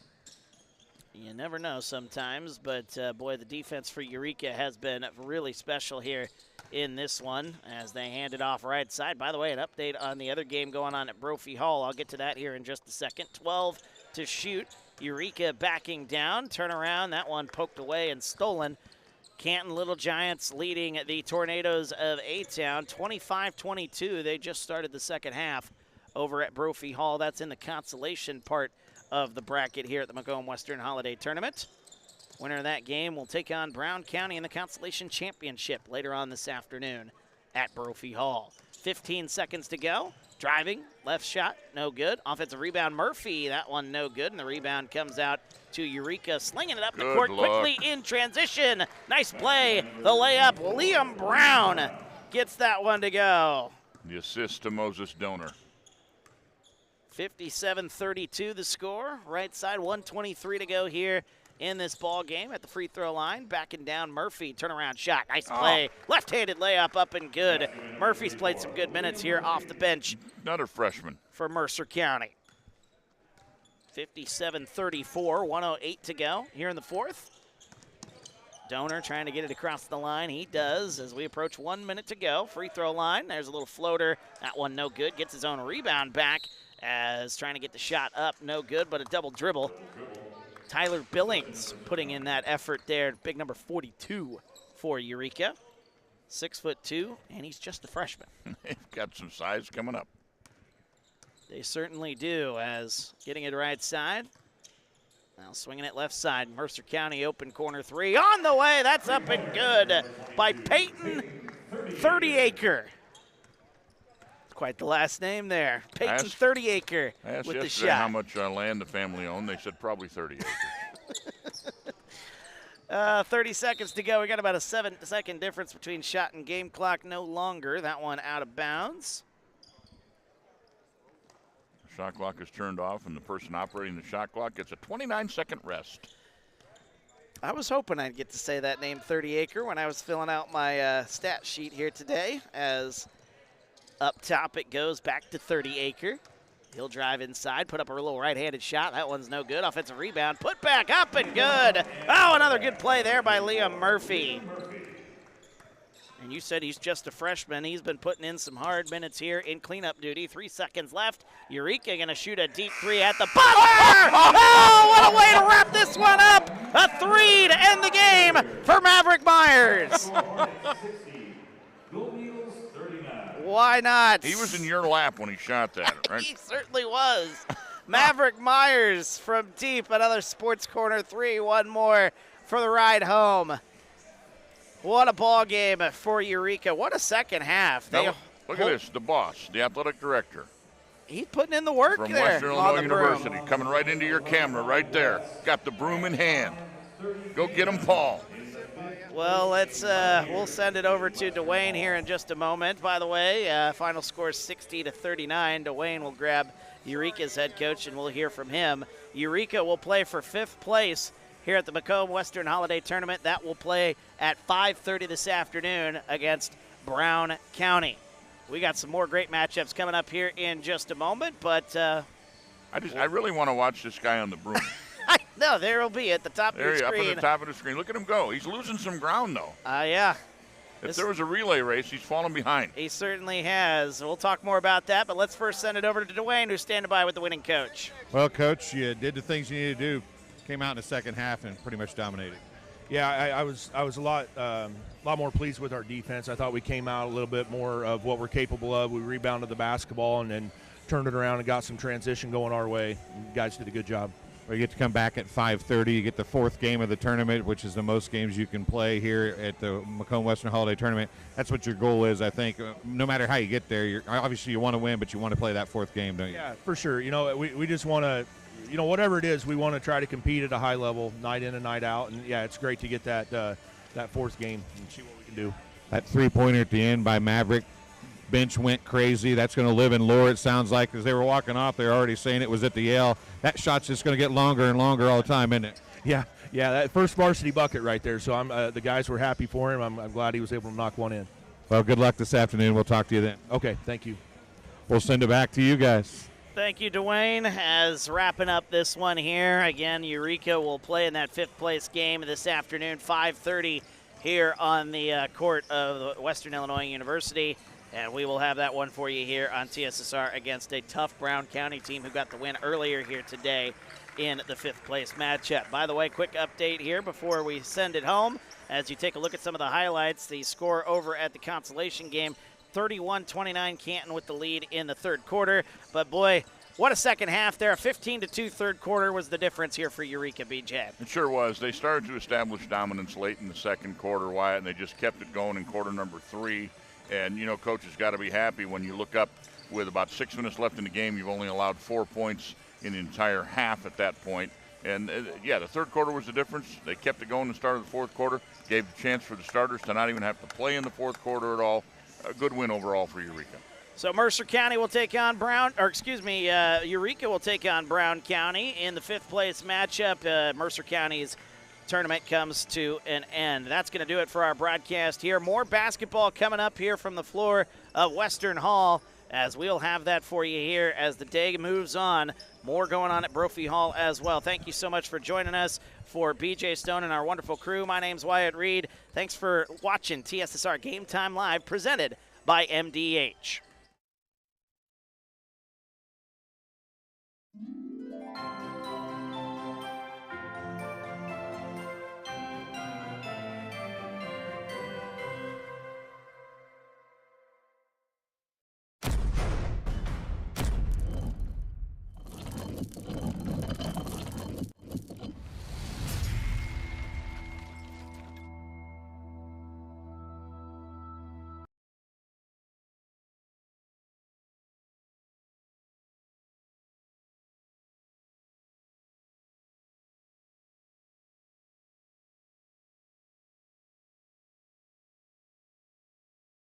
You never know sometimes, but boy, the defense for Eureka has been really special here in this one as they hand it off right side. By the way, an update on the other game going on at Brophy Hall. I'll get to that here in just a second. 12 to shoot. Eureka backing down. Turn around. That one poked away and stolen. Canton Little Giants leading the Tornadoes of A-Town 25-22. They just started the second half over at Brophy Hall. That's in the consolation part of the bracket here at the Macomb Western Holiday Tournament. Winner of that game will take on Brown County in the Consolation Championship later on this afternoon at Brophy Hall. 15 seconds to go. Driving, left shot, no good. Offensive rebound, Murphy, that one no good. And the rebound comes out to Eureka, slinging it up the court quickly in transition. Nice play, the layup. Liam Brown gets that one to go. The assist to Moses Donor. 57-32 the score. Right side, 1:23 to go here in this ball game at the free throw line. Backing down Murphy, turnaround shot, nice play. Left-handed layup up and good. Murphy's played some good minutes here off the bench. Another freshman. For Mercer County. 57-34, 1:08 to go here in the fourth. Donor trying to get it across the line. He does as we approach 1 minute to go. Free throw line, there's a little floater. That one no good, gets his own rebound back as trying to get the shot up, no good, but a double dribble. Tyler Billings putting in that effort there. Big number 42 for Eureka. 6'2", and he's just a freshman. They've got some size coming up. They certainly do, as getting it right side. Now swinging it left side. Mercer County open corner three. On the way, that's up and good by Peyton 30-acre. Quite the last name there. Peyton 30-acre with the shot. How much land the family owned. They said probably 30 acres. 30 seconds to go. We got about a 7-second difference between shot and game clock. No longer. That one out of bounds. The shot clock is turned off, and the person operating the shot clock gets a 29-second rest. I was hoping I'd get to say that name, 30 Acre, when I was filling out my stat sheet here today. As up top it goes back to 30 Acre. He'll drive inside, put up a little right-handed shot. That one's no good. Offensive rebound, put back up and good. Oh, another good play there by Liam Murphy. And you said he's just a freshman. He's been putting in some hard minutes here in cleanup duty. 3 seconds left. Eureka going to shoot a deep three at the buzzer. Oh, what a way to wrap this one up. A 3 to end the game for Maverick Myers. Why not? He was in your lap when he shot that, right? He certainly was. Maverick Myers from deep, another Sports Corner 3, one more for the ride home. What a ball game for Eureka. What a second half. Now, look at this, the boss, the athletic director. He's putting in the work from there. Western Illinois University, coming right into your camera right there. Got the broom in hand. Go get him, Paul. Well, we'll send it over to Dwayne here in just a moment. By the way, final score is 60 to 39. Dwayne will grab Eureka's head coach, and we'll hear from him. Eureka will play for 5th place here at the Macomb Western Holiday Tournament. That will play at 5:30 this afternoon against Brown County. We got some more great matchups coming up here in just a moment, but I really want to watch this guy on the broom. No, there will be at the top of your screen. Up at the top of the screen. Look at him go. He's losing some ground, though. Yeah. If there was a relay race, he's falling behind. He certainly has. We'll talk more about that, but let's first send it over to Dwayne, who's standing by with the winning coach. Well, Coach, you did the things you needed to do. Came out in the second half and pretty much dominated. Yeah, I was a lot more pleased with our defense. I thought we came out a little bit more of what we're capable of. We rebounded the basketball and then turned it around and got some transition going our way. You guys did a good job. Well, you get to come back at 5:30. You get the 4th game of the tournament, which is the most games you can play here at the Macomb Western Holiday Tournament. That's what your goal is, I think. No matter how you get there, obviously you want to win, but you want to play that 4th game, don't you? Yeah, for sure. We just want to, whatever it is, we want to try to compete at a high level, night in and night out. And, yeah, it's great to get that 4th game and see what we can do. That 3-pointer at the end by Maverick. Bench went crazy. That's going to live in lore, it sounds like. As they were walking off, they were already saying it was at the Yale. That shot's just going to get longer and longer all the time, isn't it? Yeah, that first varsity bucket right there. So the guys were happy for him. I'm glad he was able to knock one in. Well, good luck this afternoon. We'll talk to you then. Okay, thank you. We'll send it back to you guys. Thank you, Dwayne. As wrapping up this one here, again, Eureka will play in that 5th place game this afternoon, 5:30 here on the court of Western Illinois University. And we will have that one for you here on TSSR against a tough Brown County team who got the win earlier here today in the 5th place matchup. By the way, quick update here before we send it home. As you take a look at some of the highlights, the score over at the consolation game, 31-29 Canton with the lead in the 3rd quarter. But boy, what a second half there. A 15-2 3rd quarter was the difference here for Eureka, BJ. It sure was. They started to establish dominance late in the 2nd quarter, Wyatt, and they just kept it going in quarter number 3. And, Coach has got to be happy when you look up with about 6 minutes left in the game. You've only allowed 4 points in the entire half at that point. And, the 3rd quarter was the difference. They kept it going in the start of the 4th quarter, gave the chance for the starters to not even have to play in the 4th quarter at all. A good win overall for Eureka. So Mercer County will take on Eureka will take on Brown County in the 5th place matchup. Mercer County's tournament comes to an end. That's going to do it for our broadcast here. More basketball coming up here from the floor of Western Hall, as we'll have that for you here as the day moves on. More going on at Brophy Hall as well. Thank you so much for joining us. For BJ Stone and our wonderful crew, my name's Wyatt Reed. Thanks for watching TSSR Game Time Live, presented by MDH.